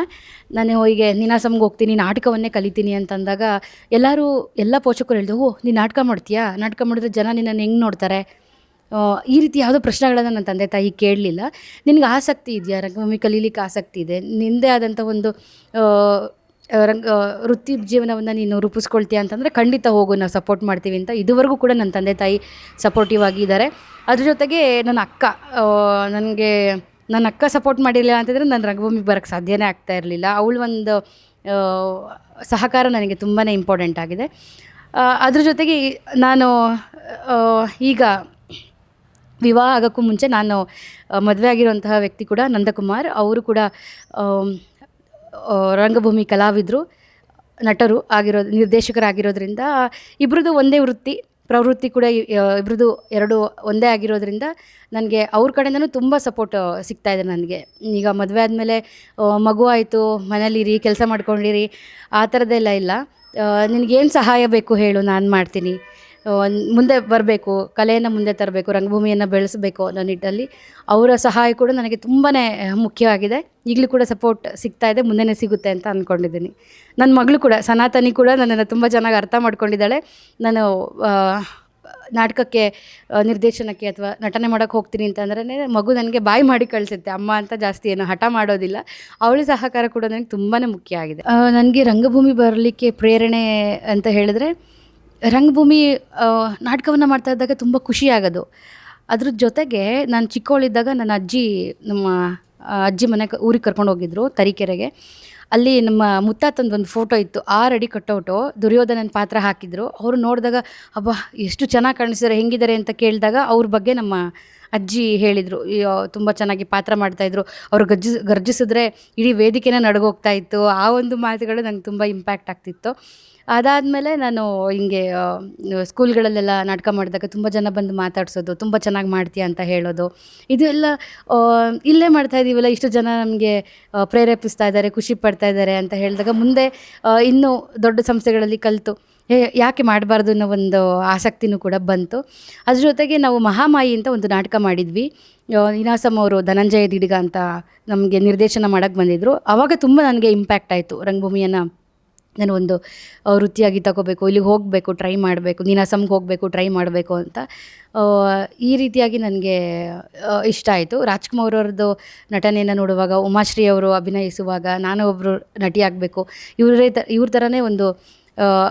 ನಾನು ಹೀಗೆ ನೀನಾಸಮ್ಗೆ ಹೋಗ್ತೀನಿ, ನಾಟಕವನ್ನೇ ಕಲಿತೀನಿ ಅಂತಂದಾಗ ಎಲ್ಲ ಪೋಷಕರು ಹೇಳಿದ್ರು, ಓಹ್ ನೀನು ನಾಟಕ ಮಾಡ್ತೀಯಾ, ನಾಟಕ ಮಾಡಿದ್ರೆ ಜನ ನಿನ್ನನ್ನು ಹೆಂಗೆ ನೋಡ್ತಾರೆ, ಈ ರೀತಿ ಯಾವುದೋ ಪ್ರಶ್ನೆಗಳನ್ನು ನನ್ನ ತಂದೆ ತಾಯಿ ಕೇಳಲಿಲ್ಲ. ನಿನಗೆ ಆಸಕ್ತಿ ಇದೆಯಾ, ರಂಗಭೂಮಿ ಕಲೀಲಿಕ್ಕೆ ಆಸಕ್ತಿ ಇದೆ, ನಿಂದೇ ಆದಂಥ ಒಂದು ವೃತ್ತಿ ಜೀವನವನ್ನು ನೀನು ರೂಪಿಸ್ಕೊಳ್ತೀಯ ಅಂತಂದರೆ ಖಂಡಿತ ಹೋಗು, ನಾವು ಸಪೋರ್ಟ್ ಮಾಡ್ತೀವಿ ಅಂತ ಇದುವರೆಗೂ ಕೂಡ ನನ್ನ ತಂದೆ ತಾಯಿ ಸಪೋರ್ಟಿವ್ ಆಗಿದ್ದಾರೆ. ಅದ್ರ ಜೊತೆಗೆ ನನ್ನ ಅಕ್ಕ ಸಪೋರ್ಟ್ ಮಾಡಿರಲಿಲ್ಲ ಅಂತಂದರೆ ನಾನು ರಂಗಭೂಮಿಗೆ ಬರೋಕ್ಕೆ ಸಾಧ್ಯನೇ ಆಗ್ತಾ ಇರಲಿಲ್ಲ. ಅವಳು ಒಂದು ಸಹಕಾರ ನನಗೆ ತುಂಬಾ ಇಂಪಾರ್ಟೆಂಟ್ ಆಗಿದೆ. ಅದ್ರ ಜೊತೆಗೆ ನಾನು ಈಗ ವಿವಾಹ ಆಗೋಕ್ಕೂ ಮುಂಚೆ ನಾನು ಮದುವೆ ಆಗಿರುವಂತಹ ವ್ಯಕ್ತಿ ಕೂಡ ನಂದಕುಮಾರ್, ಅವರು ಕೂಡ ರಂಗಭೂಮಿ ಕಲಾವಿದರು, ನಟರು ನಿರ್ದೇಶಕರಾಗಿರೋದ್ರಿಂದ ಇಬ್ಬರದು ಒಂದೇ ಪ್ರವೃತ್ತಿ ಕೂಡ ಇಬ್ಬರದು ಎರಡು ಒಂದೇ ಆಗಿರೋದ್ರಿಂದ ನನಗೆ ಅವ್ರ ಕಡೆಯಿಂದನೂ ತುಂಬ ಸಪೋರ್ಟ್ ಸಿಗ್ತಾಯಿದೆ ನನಗೆ. ಈಗ ಮದುವೆ ಆದಮೇಲೆ ಮಗು ಆಯಿತು, ಮನೇಲಿರಿ, ಕೆಲಸ ಮಾಡ್ಕೊಂಡಿರಿ, ಆ ಥರದ್ದೆಲ್ಲ ಇಲ್ಲ. ನಿನಗೇನು ಸಹಾಯ ಬೇಕು ಹೇಳು, ನಾನು ಮಾಡ್ತೀನಿ. ಮುಂದೆ ಬರಬೇಕು, ಕಲೆಯನ್ನು ಮುಂದೆ ತರಬೇಕು, ರಂಗಭೂಮಿಯನ್ನು ಬೆಳೆಸಬೇಕು ಅನ್ನೋ ನಿಟ್ಟಲ್ಲಿ ಅವರ ಸಹಾಯ ಕೂಡ ನನಗೆ ತುಂಬಾ ಮುಖ್ಯವಾಗಿದೆ. ಈಗಲೂ ಕೂಡ ಸಪೋರ್ಟ್ ಸಿಗ್ತಾ ಇದೆ, ಮುಂದೆನೇ ಸಿಗುತ್ತೆ ಅಂತ ಅಂದ್ಕೊಂಡಿದ್ದೀನಿ. ನನ್ನ ಮಗಳು ಕೂಡ, ಸನಾತನಿ ಕೂಡ ನನ್ನನ್ನು ತುಂಬ ಚೆನ್ನಾಗಿ ಅರ್ಥ ಮಾಡ್ಕೊಂಡಿದ್ದಾಳೆ. ನಾನು ನಾಟಕಕ್ಕೆ ನಿರ್ದೇಶನಕ್ಕೆ ಅಥವಾ ನಟನೆ ಮಾಡೋಕ್ಕೆ ಹೋಗ್ತೀನಿ ಅಂತಂದ್ರೆ ಮಗು ನನಗೆ ಬಾಯಿ ಮಾಡಿ ಕಳಿಸುತ್ತೆ. ಅಮ್ಮ ಅಂತ ಜಾಸ್ತಿ ಏನು ಹಠ ಮಾಡೋದಿಲ್ಲ. ಅವಳ ಸಹಕಾರ ಕೂಡ ನನಗೆ ತುಂಬಾ ಮುಖ್ಯ ಆಗಿದೆ. ನನಗೆ ರಂಗಭೂಮಿ ಬರಲಿಕ್ಕೆ ಪ್ರೇರಣೆ ಅಂತ ಹೇಳಿದ್ರೆ, ರಂಗಭೂಮಿ ನಾಟಕವನ್ನು ಮಾಡ್ತಾ ಇದ್ದಾಗ ತುಂಬ ಖುಷಿಯಾಗೋದು. ಅದ್ರ ಜೊತೆಗೆ ನಾನು ಚಿಕ್ಕವಳಿದ್ದಾಗ ನನ್ನ ಅಜ್ಜಿ ನಮ್ಮ ಅಜ್ಜಿ ಊರಿಗೆ ಕರ್ಕೊಂಡು ಹೋಗಿದ್ರು ತರೀಕೆರೆಗೆ. ಅಲ್ಲಿ ನಮ್ಮ ಮುತ್ತಾತಂದು ಒಂದು ಫೋಟೋ ಇತ್ತು, 6 ಅಡಿ ಕಟೌಟು, ದುರ್ಯೋಧನನ ಪಾತ್ರ ಹಾಕಿದ್ರು. ಅವರು ನೋಡಿದಾಗ ಅಬ್ಬಾ ಎಷ್ಟು ಚೆನ್ನಾಗಿ ಕಾಣಿಸ್ತಾರೆ, ಹೆಂಗಿದ್ದಾರೆ ಅಂತ ಕೇಳಿದಾಗ ಅವ್ರ ಬಗ್ಗೆ ನಮ್ಮ ಅಜ್ಜಿ ಹೇಳಿದರು, ತುಂಬ ಚೆನ್ನಾಗಿ ಪಾತ್ರ ಮಾಡ್ತಾಯಿದ್ರು, ಅವರು ಗರ್ಜಿಸಿದ್ರೆ ಇಡೀ ವೇದಿಕೆನೇ ನಡಗೋಗ್ತಾ ಇತ್ತು. ಆ ಒಂದು ಮಾತುಗಳು ನಂಗೆ ತುಂಬ ಇಂಪ್ಯಾಕ್ಟ್ ಆಗ್ತಿತ್ತು. ಅದಾದಮೇಲೆ ನಾನು ಹಿಂಗೆ ಸ್ಕೂಲ್ಗಳಲ್ಲೆಲ್ಲ ನಾಟಕ ಮಾಡಿದಾಗ ತುಂಬ ಜನ ಬಂದು ಮಾತಾಡ್ಸೋದು, ತುಂಬ ಚೆನ್ನಾಗಿ ಮಾಡ್ತೀಯ ಅಂತ ಹೇಳೋದು, ಇದು ಎಲ್ಲ ಇಲ್ಲೇ ಮಾಡ್ತಾ ಇದ್ದೀವಲ್ಲ, ಇಷ್ಟು ಜನ ನಮಗೆ ಪ್ರೇರೇಪಿಸ್ತಾ ಇದ್ದಾರೆ, ಖುಷಿ ಪಡ್ತಾ ಇದ್ದಾರೆ ಅಂತ ಹೇಳಿದಾಗ ಮುಂದೆ ಇನ್ನೂ ದೊಡ್ಡ ಸಂಸ್ಥೆಗಳಲ್ಲಿ ಕಲಿತು ಯಾಕೆ ಮಾಡಬಾರ್ದು ಅನ್ನೋ ಒಂದು ಆಸಕ್ತಿನೂ ಕೂಡ ಬಂತು. ಅದ್ರ ಜೊತೆಗೆ ನಾವು ಮಹಾಮಾಯಿ ಅಂತ ಒಂದು ನಾಟಕ ಮಾಡಿದ್ವಿ. ನೀನಾಸಂ ಅವರು ಧನಂಜಯ ದಿಡಿಗ ಅಂತ ನಮಗೆ ನಿರ್ದೇಶನ ಮಾಡೋಕ್ಕೆ ಬಂದಿದ್ದರು. ಆವಾಗ ತುಂಬ ನನಗೆ ಇಂಪ್ಯಾಕ್ಟ್ ಆಯಿತು. ರಂಗಭೂಮಿಯನ್ನು ನಾನು ಒಂದು ವೃತ್ತಿಯಾಗಿ ತಗೋಬೇಕು, ಇಲ್ಲಿಗೆ ಹೋಗಬೇಕು, ಟ್ರೈ ಮಾಡಬೇಕು, ನೀನಾಸಂಗೆ ಹೋಗಬೇಕು, ಟ್ರೈ ಮಾಡಬೇಕು ಅಂತ ಈ ರೀತಿಯಾಗಿ ನನಗೆ ಇಷ್ಟ ಆಯಿತು. ರಾಜ್‌ಕುಮಾರ್ ಅವ್ರದ್ದು ನಟನೆಯನ್ನು ನೋಡುವಾಗ, ಉಮಾಶ್ರೀ ಅವರು ಅಭಿನಯಿಸುವಾಗ ನಾನು ಒಬ್ಬರು ನಟಿ ಆಗಬೇಕು, ಇವ್ರ ಥರನೇ ಒಂದು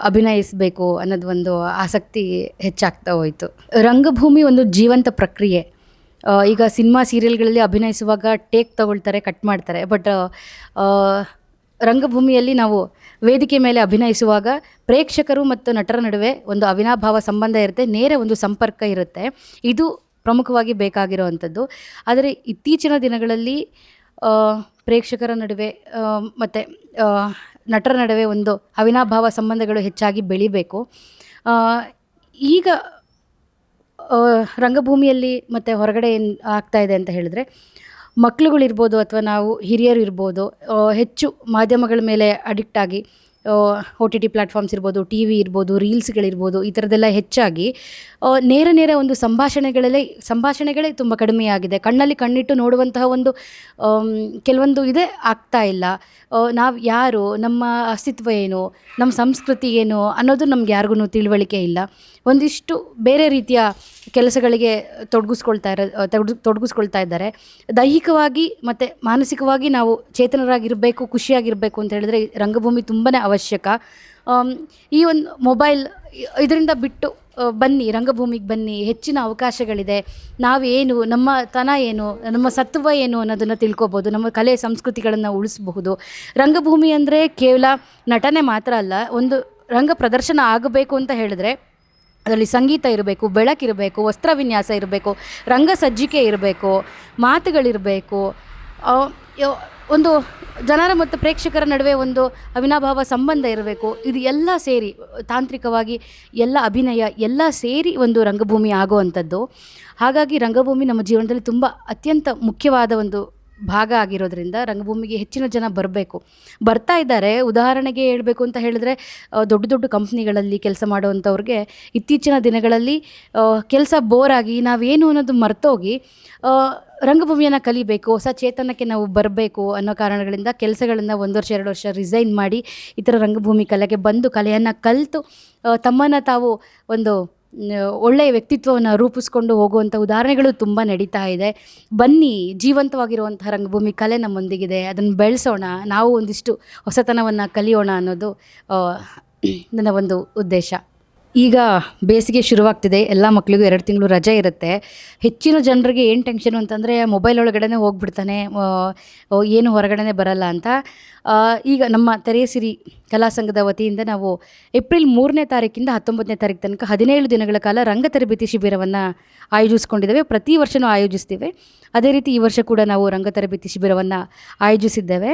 ಅಭಿನಯಿಸಬೇಕು ಅನ್ನೋದು ಒಂದು ಆಸಕ್ತಿ ಹೆಚ್ಚಾಗ್ತಾ ಹೋಯಿತು. ರಂಗಭೂಮಿ ಒಂದು ಜೀವಂತ ಪ್ರಕ್ರಿಯೆ. ಈಗ ಸಿನಿಮಾ ಸೀರಿಯಲ್ಗಳಲ್ಲಿ ಅಭಿನಯಿಸುವಾಗ ಟೇಕ್ ತಗೊಳ್ತಾರೆ, ಕಟ್ ಮಾಡ್ತಾರೆ. ಬಟ್ ರಂಗಭೂಮಿಯಲ್ಲಿ ನಾವು ವೇದಿಕೆ ಮೇಲೆ ಅಭಿನಯಿಸುವಾಗ ಪ್ರೇಕ್ಷಕರು ಮತ್ತು ನಟರ ನಡುವೆ ಒಂದು ಅವಿನಾಭಾವ ಸಂಬಂಧ ಇರುತ್ತೆ, ನೇರ ಒಂದು ಸಂಪರ್ಕ ಇರುತ್ತೆ. ಇದು ಪ್ರಮುಖವಾಗಿ ಬೇಕಾಗಿರುವಂಥದ್ದು. ಆದರೆ ಇತ್ತೀಚಿನ ದಿನಗಳಲ್ಲಿ ಪ್ರೇಕ್ಷಕರ ನಡುವೆ ಮತ್ತು ನಟರ ನಡುವೆ ಒಂದು ಅವಿನಾಭಾವ ಸಂಬಂಧಗಳು ಹೆಚ್ಚಾಗಿ ಬೆಳಿಬೇಕು. ಈಗ ರಂಗಭೂಮಿಯಲ್ಲಿ ಮತ್ತು ಹೊರಗಡೆ ಏನು ಆಗ್ತಾಯಿದೆ ಅಂತ ಹೇಳಿದ್ರೆ, ಮಕ್ಕಳುಗಳಿರ್ಬೋದು ಅಥವಾ ನಾವು ಹಿರಿಯರು ಇರ್ಬೋದು, ಹೆಚ್ಚು ಮಾಧ್ಯಮಗಳ ಮೇಲೆ ಅಡಿಕ್ಟ್ ಆಗಿ OTT ಪ್ಲ್ಯಾಟ್ಫಾರ್ಮ್ಸ್ ಇರ್ಬೋದು, TV ಇರ್ಬೋದು, ರೀಲ್ಸ್ಗಳಿರ್ಬೋದು, ಈ ಥರದ್ದೆಲ್ಲ ಹೆಚ್ಚಾಗಿ ನೇರ ಒಂದು ಸಂಭಾಷಣೆಗಳೇ ತುಂಬ ಕಡಿಮೆಯಾಗಿದೆ. ಕಣ್ಣಲ್ಲಿ ಕಣ್ಣಿಟ್ಟು ನೋಡುವಂತಹ ಒಂದು ಕೆಲವೊಂದು ಇದೇ ಆಗ್ತಾ ಇಲ್ಲ. ನಾವು ಯಾರು, ನಮ್ಮ ಅಸ್ತಿತ್ವ ಏನು, ನಮ್ಮ ಸಂಸ್ಕೃತಿ ಏನು ಅನ್ನೋದು ನಮ್ಗೆ ಯಾರಿಗೂ ತಿಳುವಳಿಕೆ ಇಲ್ಲ. ಒಂದಿಷ್ಟು ಬೇರೆ ರೀತಿಯ ಕೆಲಸಗಳಿಗೆ ತೊಡಗಿಸ್ಕೊಳ್ತಾ ಇದ್ದಾರೆ. ದೈಹಿಕವಾಗಿ ಮತ್ತು ಮಾನಸಿಕವಾಗಿ ನಾವು ಚೇತನರಾಗಿರಬೇಕು, ಖುಷಿಯಾಗಿರಬೇಕು ಅಂತ ಹೇಳಿದ್ರೆ ರಂಗಭೂಮಿ ತುಂಬಾ ಅವಶ್ಯಕ. ಈ ಒಂದು ಮೊಬೈಲ್ ಇದರಿಂದ ಬಿಟ್ಟು ಬನ್ನಿ, ರಂಗಭೂಮಿಗೆ ಬನ್ನಿ, ಹೆಚ್ಚಿನ ಅವಕಾಶಗಳಿದೆ. ನಾವೇನು, ನಮ್ಮ ತನ ಏನು, ನಮ್ಮ ಸತ್ವ ಏನು ಅನ್ನೋದನ್ನು ತಿಳ್ಕೊಬೋದು, ನಮ್ಮ ಕಲೆ ಸಂಸ್ಕೃತಿಗಳನ್ನು ಉಳಿಸಬಹುದು. ರಂಗಭೂಮಿ ಅಂದರೆ ಕೇವಲ ನಟನೆ ಮಾತ್ರ ಅಲ್ಲ. ಒಂದು ರಂಗ ಪ್ರದರ್ಶನ ಆಗಬೇಕು ಅಂತ ಹೇಳಿದ್ರೆ ಅದರಲ್ಲಿ ಸಂಗೀತ ಇರಬೇಕು, ಬೆಳಕಿರಬೇಕು, ವಸ್ತ್ರ ವಿನ್ಯಾಸ ಇರಬೇಕು, ರಂಗ ಸಜ್ಜಿಕೆ ಇರಬೇಕು, ಮಾತುಗಳಿರಬೇಕು, ಒಂದು ಜನರ ಮತ್ತು ಪ್ರೇಕ್ಷಕರ ನಡುವೆ ಒಂದು ಅವಿನಾಭಾವ ಸಂಬಂಧ ಇರಬೇಕು. ಇದು ಎಲ್ಲ ಸೇರಿ, ತಾಂತ್ರಿಕವಾಗಿ ಎಲ್ಲ ಅಭಿನಯ ಎಲ್ಲ ಸೇರಿ ಒಂದು ರಂಗಭೂಮಿ ಆಗುವಂಥದ್ದು. ಹಾಗಾಗಿ ರಂಗಭೂಮಿ ನಮ್ಮ ಜೀವನದಲ್ಲಿ ತುಂಬ ಅತ್ಯಂತ ಮುಖ್ಯವಾದ ಒಂದು ಭಾಗ ಆಗಿರೋದ್ರಿಂದ ರಂಗಭೂಮಿಗೆ ಹೆಚ್ಚಿನ ಜನ ಬರ್ತಾ ಇದ್ದಾರೆ. ಉದಾಹರಣೆಗೆ ಹೇಳಬೇಕು ಅಂತ ಹೇಳಿದ್ರೆ, ದೊಡ್ಡ ಕಂಪ್ನಿಗಳಲ್ಲಿ ಕೆಲಸ ಮಾಡುವಂಥವ್ರಿಗೆ ಇತ್ತೀಚಿನ ದಿನಗಳಲ್ಲಿ ಕೆಲಸ ಬೋರಾಗಿ ನಾವೇನು ಅನ್ನೋದು ಮರ್ತೋಗಿ ರಂಗಭೂಮಿಯನ್ನು ಕಲಿಬೇಕು, ಹೊಸ ಚೇತನಕ್ಕೆ ನಾವು ಬರಬೇಕು ಅನ್ನೋ ಕಾರಣಗಳಿಂದ ಕೆಲಸಗಳನ್ನು 1 ವರ್ಷ 2 ವರ್ಷ ರಿಸೈನ್ ಮಾಡಿ ಈ ಥರ ರಂಗಭೂಮಿ ಕಲೆಗೆ ಬಂದು ಕಲೆಯನ್ನು ಕಲಿತು ತಮ್ಮನ್ನು ತಾವು ಒಂದು ಒಳ್ಳೆಯ ವ್ಯಕ್ತಿತ್ವವನ್ನು ರೂಪಿಸ್ಕೊಂಡು ಹೋಗುವಂಥ ಉದಾಹರಣೆಗಳು ತುಂಬ ನಡೀತಾ ಇದೆ. ಬನ್ನಿ, ಜೀವಂತವಾಗಿರುವಂತಹ ರಂಗಭೂಮಿ ಕಲೆ ನಮ್ಮೊಂದಿಗಿದೆ, ಅದನ್ನು ಬೆಳೆಸೋಣ, ನಾವು ಒಂದಿಷ್ಟು ಹೊಸತನವನ್ನು ಕಲಿಯೋಣ ಅನ್ನೋದು ನನ್ನ ಒಂದು ಉದ್ದೇಶ. ಈಗ ಬೇಸಿಗೆ ಶುರುವಾಗ್ತಿದೆ, ಎಲ್ಲ ಮಕ್ಕಳಿಗೂ 2 ತಿಂಗಳು ರಜೆ ಇರುತ್ತೆ. ಹೆಚ್ಚಿನ ಜನರಿಗೆ ಏನು ಟೆನ್ಷನು ಅಂತಂದರೆ ಮೊಬೈಲ್ ಒಳಗಡೆ ಹೋಗ್ಬಿಡ್ತಾನೆ, ಏನು ಹೊರಗಡೆ ಬರಲ್ಲ ಅಂತ. ಈಗ ನಮ್ಮ ತೆರೆಸಿರಿ ಕಲಾ ಸಂಘದ ವತಿಯಿಂದ ನಾವು ಏಪ್ರಿಲ್ 3ನೇ ತಾರೀಕಿಂದ 19ನೇ ತಾರೀಕು ತನಕ 17 ದಿನಗಳ ಕಾಲ ರಂಗ ತರಬೇತಿ ಶಿಬಿರವನ್ನು ಆಯೋಜಿಸ್ಕೊಂಡಿದ್ದೇವೆ. ಪ್ರತಿ ವರ್ಷವೂ ಆಯೋಜಿಸ್ತೀವಿ. ಅದೇ ರೀತಿ ಈ ವರ್ಷ ಕೂಡ ನಾವು ರಂಗ ತರಬೇತಿ ಶಿಬಿರವನ್ನು ಆಯೋಜಿಸಿದ್ದೇವೆ.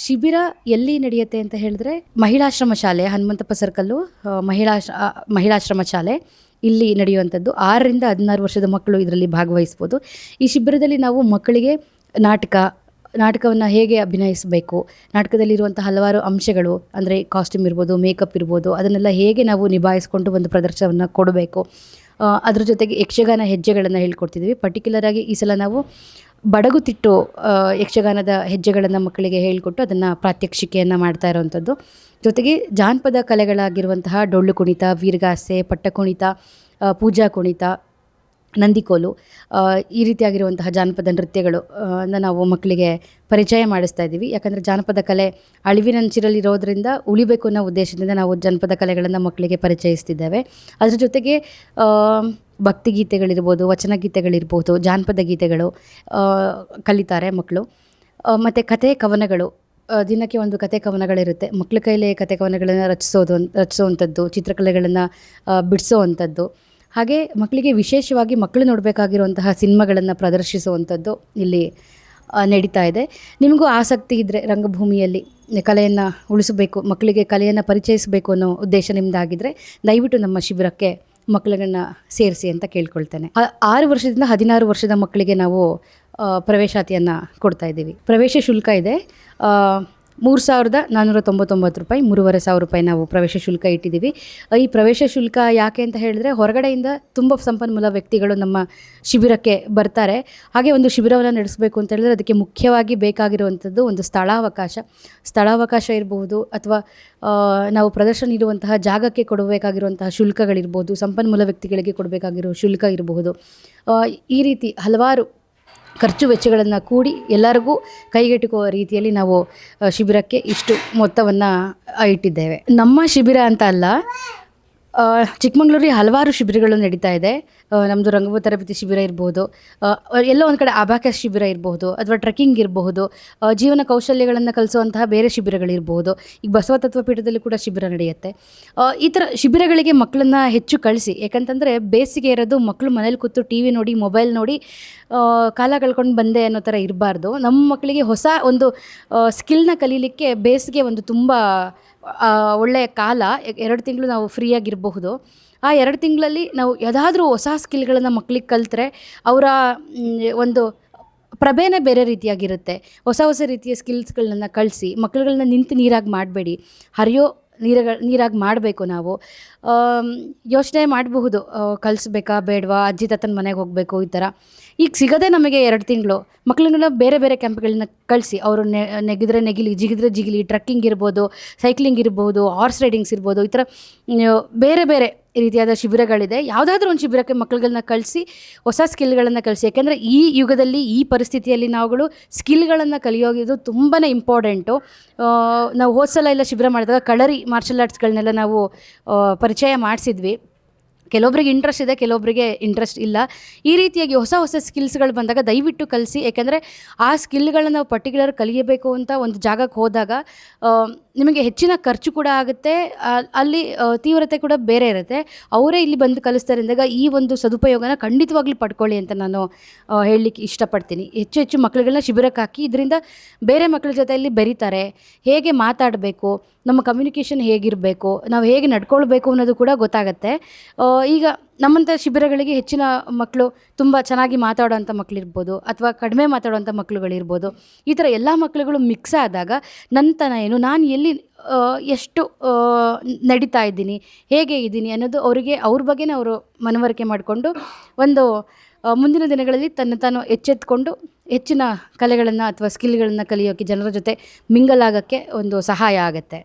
ಶಿಬಿರ ಎಲ್ಲಿ ನಡೆಯುತ್ತೆ ಅಂತ ಹೇಳಿದ್ರೆ, ಮಹಿಳಾಶ್ರಮ ಶಾಲೆ, ಹನುಮಂತಪ್ಪ ಸರ್ಕಲ್ಲು ಮಹಿಳಾಶ್ರಮ ಶಾಲೆ, ಇಲ್ಲಿ ನಡೆಯುವಂಥದ್ದು. 6ರಿಂದ 16 ವರ್ಷದ ಮಕ್ಕಳು ಇದರಲ್ಲಿ ಭಾಗವಹಿಸ್ಬೋದು. ಈ ಶಿಬಿರದಲ್ಲಿ ನಾವು ಮಕ್ಕಳಿಗೆ ನಾಟಕ, ನಾಟಕವನ್ನು ಹೇಗೆ ಅಭಿನಯಿಸಬೇಕು, ನಾಟಕದಲ್ಲಿರುವಂಥ ಹಲವಾರು ಅಂಶಗಳು ಅಂದರೆ ಕಾಸ್ಟ್ಯೂಮ್ ಇರ್ಬೋದು, ಮೇಕಪ್ ಇರ್ಬೋದು, ಅದನ್ನೆಲ್ಲ ಹೇಗೆ ನಾವು ನಿಭಾಯಿಸ್ಕೊಂಡು ಒಂದು ಪ್ರದರ್ಶನವನ್ನು ಕೊಡಬೇಕು. ಅದ್ರ ಜೊತೆಗೆ ಯಕ್ಷಗಾನ ಹೆಜ್ಜೆಗಳನ್ನು ಹೇಳ್ಕೊಡ್ತಿದ್ವಿ. ಪರ್ಟಿಕ್ಯುಲರಾಗಿ ಈ ಸಲ ನಾವು ಬಡಗುತಿಟ್ಟು ಯಕ್ಷಗಾನದ ಹೆಜ್ಜೆಗಳನ್ನು ಮಕ್ಕಳಿಗೆ ಹೇಳಿಕೊಟ್ಟು ಅದನ್ನು ಪ್ರಾತ್ಯಕ್ಷಿಕೆಯನ್ನು ಮಾಡ್ತಾ ಇರೋವಂಥದ್ದು. ಜೊತೆಗೆ ಜಾನಪದ ಕಲೆಗಳಾಗಿರುವಂತಹ ಡೊಳ್ಳು ಕುಣಿತ, ವೀರಗಾಸೆ, ಪಟ್ಟ ಕುಣಿತ, ಪೂಜಾ ಕುಣಿತ, ನಂದಿಕೋಲು, ಈ ರೀತಿಯಾಗಿರುವಂತಹ ಜಾನಪದ ನೃತ್ಯಗಳು ನಾವು ಮಕ್ಕಳಿಗೆ ಪರಿಚಯ ಮಾಡಿಸ್ತಾ ಇದ್ದೀವಿ. ಯಾಕಂದರೆ ಜಾನಪದ ಕಲೆ ಅಳಿವಿನಂಚಿನಲ್ಲಿರೋದ್ರಿಂದ ಉಳಿಬೇಕು ಅನ್ನೋ ಉದ್ದೇಶದಿಂದ ನಾವು ಜಾನಪದ ಕಲೆಗಳನ್ನು ಮಕ್ಕಳಿಗೆ ಪರಿಚಯಿಸ್ತಿದ್ದೇವೆ. ಅದ್ರ ಜೊತೆಗೆ ಭಕ್ತಿಗೀತೆಗಳಿರ್ಬೋದು, ವಚನಗೀತೆಗಳಿರ್ಬೋದು, ಜಾನಪದ ಗೀತೆಗಳು ಕಲಿತಾರೆ ಮಕ್ಕಳು. ಮತ್ತು ಕಥೆ ಕವನಗಳು, ದಿನಕ್ಕೆ ಒಂದು ಕತೆ ಕವನಗಳಿರುತ್ತೆ. ಮಕ್ಕಳ ಕೈಲೇ ಕತೆ ಕವನಗಳನ್ನು ರಚಿಸೋವಂಥದ್ದು, ಚಿತ್ರಕಲೆಗಳನ್ನು ಬಿಡಿಸೋವಂಥದ್ದು. ಹಾಗೆ ಮಕ್ಕಳಿಗೆ ವಿಶೇಷವಾಗಿ ಮಕ್ಕಳು ನೋಡಬೇಕಾಗಿರುವಂತಹ ಸಿನಿಮಾಗಳನ್ನು ಪ್ರದರ್ಶಿಸುವಂಥದ್ದು ಇಲ್ಲಿ ನಡೀತಾ ಇದೆ. ನಿಮಗೂ ಆಸಕ್ತಿ ಇದ್ದರೆ ರಂಗಭೂಮಿಯಲ್ಲಿ ಕಲೆಯನ್ನು ಉಳಿಸಬೇಕು, ಮಕ್ಕಳಿಗೆ ಕಲೆಯನ್ನು ಪರಿಚಯಿಸಬೇಕು ಅನ್ನೋ ಉದ್ದೇಶ ನಿಮ್ಮದಾಗಿದ್ದರೆ ದಯವಿಟ್ಟು ನಮ್ಮ ಶಿಬಿರಕ್ಕೆ ಮಕ್ಕಳುಗಳನ್ನ ಸೇರಿಸಿ ಅಂತ ಕೇಳ್ಕೊಳ್ತೇನೆ. 6 ವರ್ಷದಿಂದ 16 ವರ್ಷದ ಮಕ್ಕಳಿಗೆ ನಾವು ಪ್ರವೇಶಾತಿಯನ್ನು ಕೊಡ್ತಾ ಇದ್ದೀವಿ. ಪ್ರವೇಶ ಶುಲ್ಕ ಇದೆ 3,499 ರೂಪಾಯಿ, 3,500 ರೂಪಾಯಿ ನಾವು ಪ್ರವೇಶ ಶುಲ್ಕ ಇಟ್ಟಿದ್ದೀವಿ. ಈ ಪ್ರವೇಶ ಶುಲ್ಕ ಯಾಕೆ ಅಂತ ಹೇಳಿದ್ರೆ, ಹೊರಗಡೆಯಿಂದ ತುಂಬ ಸಂಪನ್ಮೂಲ ವ್ಯಕ್ತಿಗಳು ನಮ್ಮ ಶಿಬಿರಕ್ಕೆ ಬರ್ತಾರೆ. ಹಾಗೆ ಒಂದು ಶಿಬಿರವನ್ನು ನಡೆಸಬೇಕು ಅಂತ ಹೇಳಿದ್ರೆ ಅದಕ್ಕೆ ಮುಖ್ಯವಾಗಿ ಬೇಕಾಗಿರುವಂಥದ್ದು ಒಂದು ಸ್ಥಳಾವಕಾಶ ಇರಬಹುದು, ಅಥವಾ ನಾವು ಪ್ರದರ್ಶನ ನೀಡುವಂತಹ ಜಾಗಕ್ಕೆ ಕೊಡಬೇಕಾಗಿರುವಂತಹ ಶುಲ್ಕಗಳಿರ್ಬೋದು, ಸಂಪನ್ಮೂಲ ವ್ಯಕ್ತಿಗಳಿಗೆ ಕೊಡಬೇಕಾಗಿರೋ ಶುಲ್ಕ ಇರಬಹುದು. ಈ ರೀತಿ ಹಲವಾರು ಖರ್ಚು ವೆಚ್ಚಗಳನ್ನು ಕೂಡಿ ಎಲ್ಲರಿಗೂ ಕೈಗೆಟುಕುವ ರೀತಿಯಲ್ಲಿ ನಾವು ಶಿಬಿರಕ್ಕೆ ಇಷ್ಟು ಮೊತ್ತವನ್ನು ಇಟ್ಟಿದ್ದೇವೆ. ನಮ್ಮ ಶಿಬಿರ ಅಂತ ಅಲ್ಲ, ಚಿಕ್ಕಮಗಳೂರಿಗೆ ಹಲವಾರು ಶಿಬಿರಗಳು ನಡೀತಾ ಇದೆ. ನಮ್ಮದು ರಂಗಭೂಮಿ ತರಬೇತಿ ಶಿಬಿರ ಇರ್ಬೋದು, ಎಲ್ಲೋ ಒಂದು ಕಡೆ ಅಬಾಕಸ್ ಶಿಬಿರ ಇರಬಹುದು, ಅಥವಾ ಟ್ರೆಕ್ಕಿಂಗ್ ಇರಬಹುದು, ಜೀವನ ಕೌಶಲ್ಯಗಳನ್ನು ಕಲಿಸುವಂತಹ ಬೇರೆ ಶಿಬಿರಗಳಿರ್ಬೋದು. ಈಗ ಬಸವ ತತ್ವಪೀಠದಲ್ಲಿ ಕೂಡ ಶಿಬಿರ ನಡೆಯುತ್ತೆ. ಈ ಥರ ಶಿಬಿರಗಳಿಗೆ ಮಕ್ಕಳನ್ನು ಹೆಚ್ಚು ಕಳಿಸಿ. ಯಾಕಂತಂದರೆ ಬೇಸಿಗೆ ಇರೋದು, ಮಕ್ಕಳು ಮನೇಲಿ ಕೂತು ಟಿ ವಿ ನೋಡಿ, ಮೊಬೈಲ್ ನೋಡಿ ಕಾಲ ಕಳ್ಕೊಂಡು ಬಂದೆ ಅನ್ನೋ ಥರ ಇರಬಾರ್ದು. ನಮ್ಮ ಮಕ್ಕಳಿಗೆ ಹೊಸ ಒಂದು ಸ್ಕಿಲ್ನ ಕಲೀಲಿಕ್ಕೆ ಬೇಸಿಗೆ ಒಂದು ತುಂಬ ಒಳ್ಳೆಯ ಕಾಲ. 2 ತಿಂಗಳು ನಾವು ಫ್ರೀಯಾಗಿರಬಹುದು. ಆ 2 ತಿಂಗಳಲ್ಲಿ ನಾವು ಯಾವುದಾದ್ರೂ ಹೊಸ ಸ್ಕಿಲ್ಗಳನ್ನು ಮಕ್ಕಳಿಗೆ ಕಲಿತ್ರೆ ಅವರ ಒಂದು ಪ್ರಭೆನೇ ಬೇರೆ ರೀತಿಯಾಗಿರುತ್ತೆ. ಹೊಸ ರೀತಿಯ ಸ್ಕಿಲ್ಸ್ಗಳನ್ನ ಕಳಿಸಿ ಮಕ್ಕಳುಗಳನ್ನ ನಿಂತು ನೀರಾಗಿ ಮಾಡಬೇಡಿ, ಹರಿಯೋ ನೀರಾಗಿ ಮಾಡಬೇಕು. ನಾವು ಯೋಚನೆ ಮಾಡಬಹುದು, ಕಲಿಸ್ಬೇಕಾ ಬೇಡವಾ, ಅಜ್ಜಿ ತಾತನ ಮನೆಗೆ ಹೋಗಬೇಕು, ಈ ಥರ. ಈಗ ಸಿಗೋದೇ ನಮಗೆ 2 ತಿಂಗಳು. ಮಕ್ಕಳನ್ನೆಲ್ಲ ಬೇರೆ ಬೇರೆ ಕ್ಯಾಂಪ್ಗಳನ್ನ ಕಳಿಸಿ, ಅವರು ನೆಗೆದ್ರೆ ನೆಗಿಲಿ, ಜಿಗಿದ್ರೆ ಜಿಗಿಲಿ, ಟ್ರಕ್ಕಿಂಗ್ ಇರ್ಬೋದು, ಸೈಕ್ಲಿಂಗ್ ಇರ್ಬೋದು, ಹಾರ್ಸ್ ರೈಡಿಂಗ್ಸ್ ಇರ್ಬೋದು, ಈ ಥರ ಬೇರೆ ಬೇರೆ ರೀತಿಯಾದ ಶಿಬಿರಗಳಿದೆ. ಯಾವುದಾದ್ರೂ ಒಂದು ಶಿಬಿರಕ್ಕೆ ಮಕ್ಕಳುಗಳನ್ನ ಕಳಿಸಿ ಹೊಸ ಸ್ಕಿಲ್ಗಳನ್ನು ಕಳಿಸಿ. ಯಾಕೆಂದರೆ ಈ ಯುಗದಲ್ಲಿ, ಈ ಪರಿಸ್ಥಿತಿಯಲ್ಲಿ ನಾವುಗಳು ಸ್ಕಿಲ್ಗಳನ್ನು ಕಲಿಯೋದು ತುಂಬಾ ಇಂಪಾರ್ಟೆಂಟು. ನಾವು ಹೋದ ಸಲ ಎಲ್ಲ ಶಿಬಿರ ಮಾಡಿದಾಗ ಕಳರಿ ಮಾರ್ಷಲ್ ಆರ್ಟ್ಸ್ಗಳನ್ನೆಲ್ಲ ನಾವು ಪರಿಚಯ ಮಾಡಿಸಿದ್ವಿ. ಕೆಲವೊಬ್ಬರಿಗೆ ಇಂಟ್ರೆಸ್ಟ್ ಇದೆ, ಕೆಲವೊಬ್ಬರಿಗೆ ಇಂಟ್ರೆಸ್ಟ್ ಇಲ್ಲ. ಈ ರೀತಿಯಾಗಿ ಹೊಸ ಸ್ಕಿಲ್ಸ್ಗಳು ಬಂದಾಗ ದಯವಿಟ್ಟು ಕಲಿಸಿ. ಯಾಕೆಂದರೆ ಆ ಸ್ಕಿಲ್ಗಳನ್ನ ನಾವು ಪರ್ಟಿಕ್ಯುಲರ್ ಕಲಿಯಬೇಕು ಅಂತ ಒಂದು ಜಾಗಕ್ಕೆ ಹೋದಾಗ ನಿಮಗೆ ಹೆಚ್ಚಿನ ಖರ್ಚು ಕೂಡ ಆಗುತ್ತೆ, ಅಲ್ಲಿ ತೀವ್ರತೆ ಕೂಡ ಬೇರೆ ಇರುತ್ತೆ. ಅವರೇ ಇಲ್ಲಿ ಬಂದು ಕಲಿಸ್ತಾರೆ ಅಂದಾಗ ಈ ಒಂದು ಸದುಪಯೋಗನ ಖಂಡಿತವಾಗ್ಲೂ ಪಡ್ಕೊಳ್ಳಿ ಅಂತ ನಾನು ಹೇಳಲಿಕ್ಕೆ ಇಷ್ಟಪಡ್ತೀನಿ. ಹೆಚ್ಚು ಮಕ್ಕಳುಗಳನ್ನ ಶಿಬಿರಕ್ಕೆ ಹಾಕಿ, ಇದರಿಂದ ಬೇರೆ ಮಕ್ಕಳ ಜೊತೆಯಲ್ಲಿ ಬೆರೀತಾರೆ. ಹೇಗೆ ಮಾತಾಡಬೇಕು, ನಮ್ಮ ಕಮ್ಯುನಿಕೇಷನ್ ಹೇಗಿರಬೇಕು, ನಾವು ಹೇಗೆ ನಡ್ಕೊಳ್ಬೇಕು ಅನ್ನೋದು ಕೂಡ ಗೊತ್ತಾಗುತ್ತೆ. ಈಗ ನಮ್ಮಂಥ ಶಿಬಿರಗಳಿಗೆ ಹೆಚ್ಚಿನ ಮಕ್ಕಳು ತುಂಬ ಚೆನ್ನಾಗಿ ಮಾತಾಡೋವಂಥ ಮಕ್ಕಳಿರ್ಬೋದು, ಅಥವಾ ಕಡಿಮೆ ಮಾತಾಡೋವಂಥ ಮಕ್ಕಳುಗಳಿರ್ಬೋದು. ಈ ಥರ ಎಲ್ಲ ಮಕ್ಕಳುಗಳು ಮಿಕ್ಸ್ ಆದಾಗ ನನ್ನತನ ಏನು, ನಾನು ಎಲ್ಲಿ ಎಷ್ಟು ನಡೀತಾ ಇದ್ದೀನಿ, ಹೇಗೆ ಇದ್ದೀನಿ ಅನ್ನೋದು ಅವರಿಗೆ, ಅವ್ರ ಬಗ್ಗೆನೇ ಅವರು ಮನವರಿಕೆ ಮಾಡಿಕೊಂಡು ಒಂದು ಮುಂದಿನ ದಿನಗಳಲ್ಲಿ ತಾನು ಎಚ್ಚೆತ್ಕೊಂಡು ಹೆಚ್ಚಿನ ಕಲೆಗಳನ್ನು ಅಥವಾ ಸ್ಕಿಲ್ಗಳನ್ನು ಕಲಿಯೋಕ್ಕೆ, ಜನರ ಜೊತೆ ಮಿಂಗಲ್ ಆಗೋಕ್ಕೆ ಒಂದು ಸಹಾಯ ಆಗುತ್ತೆ.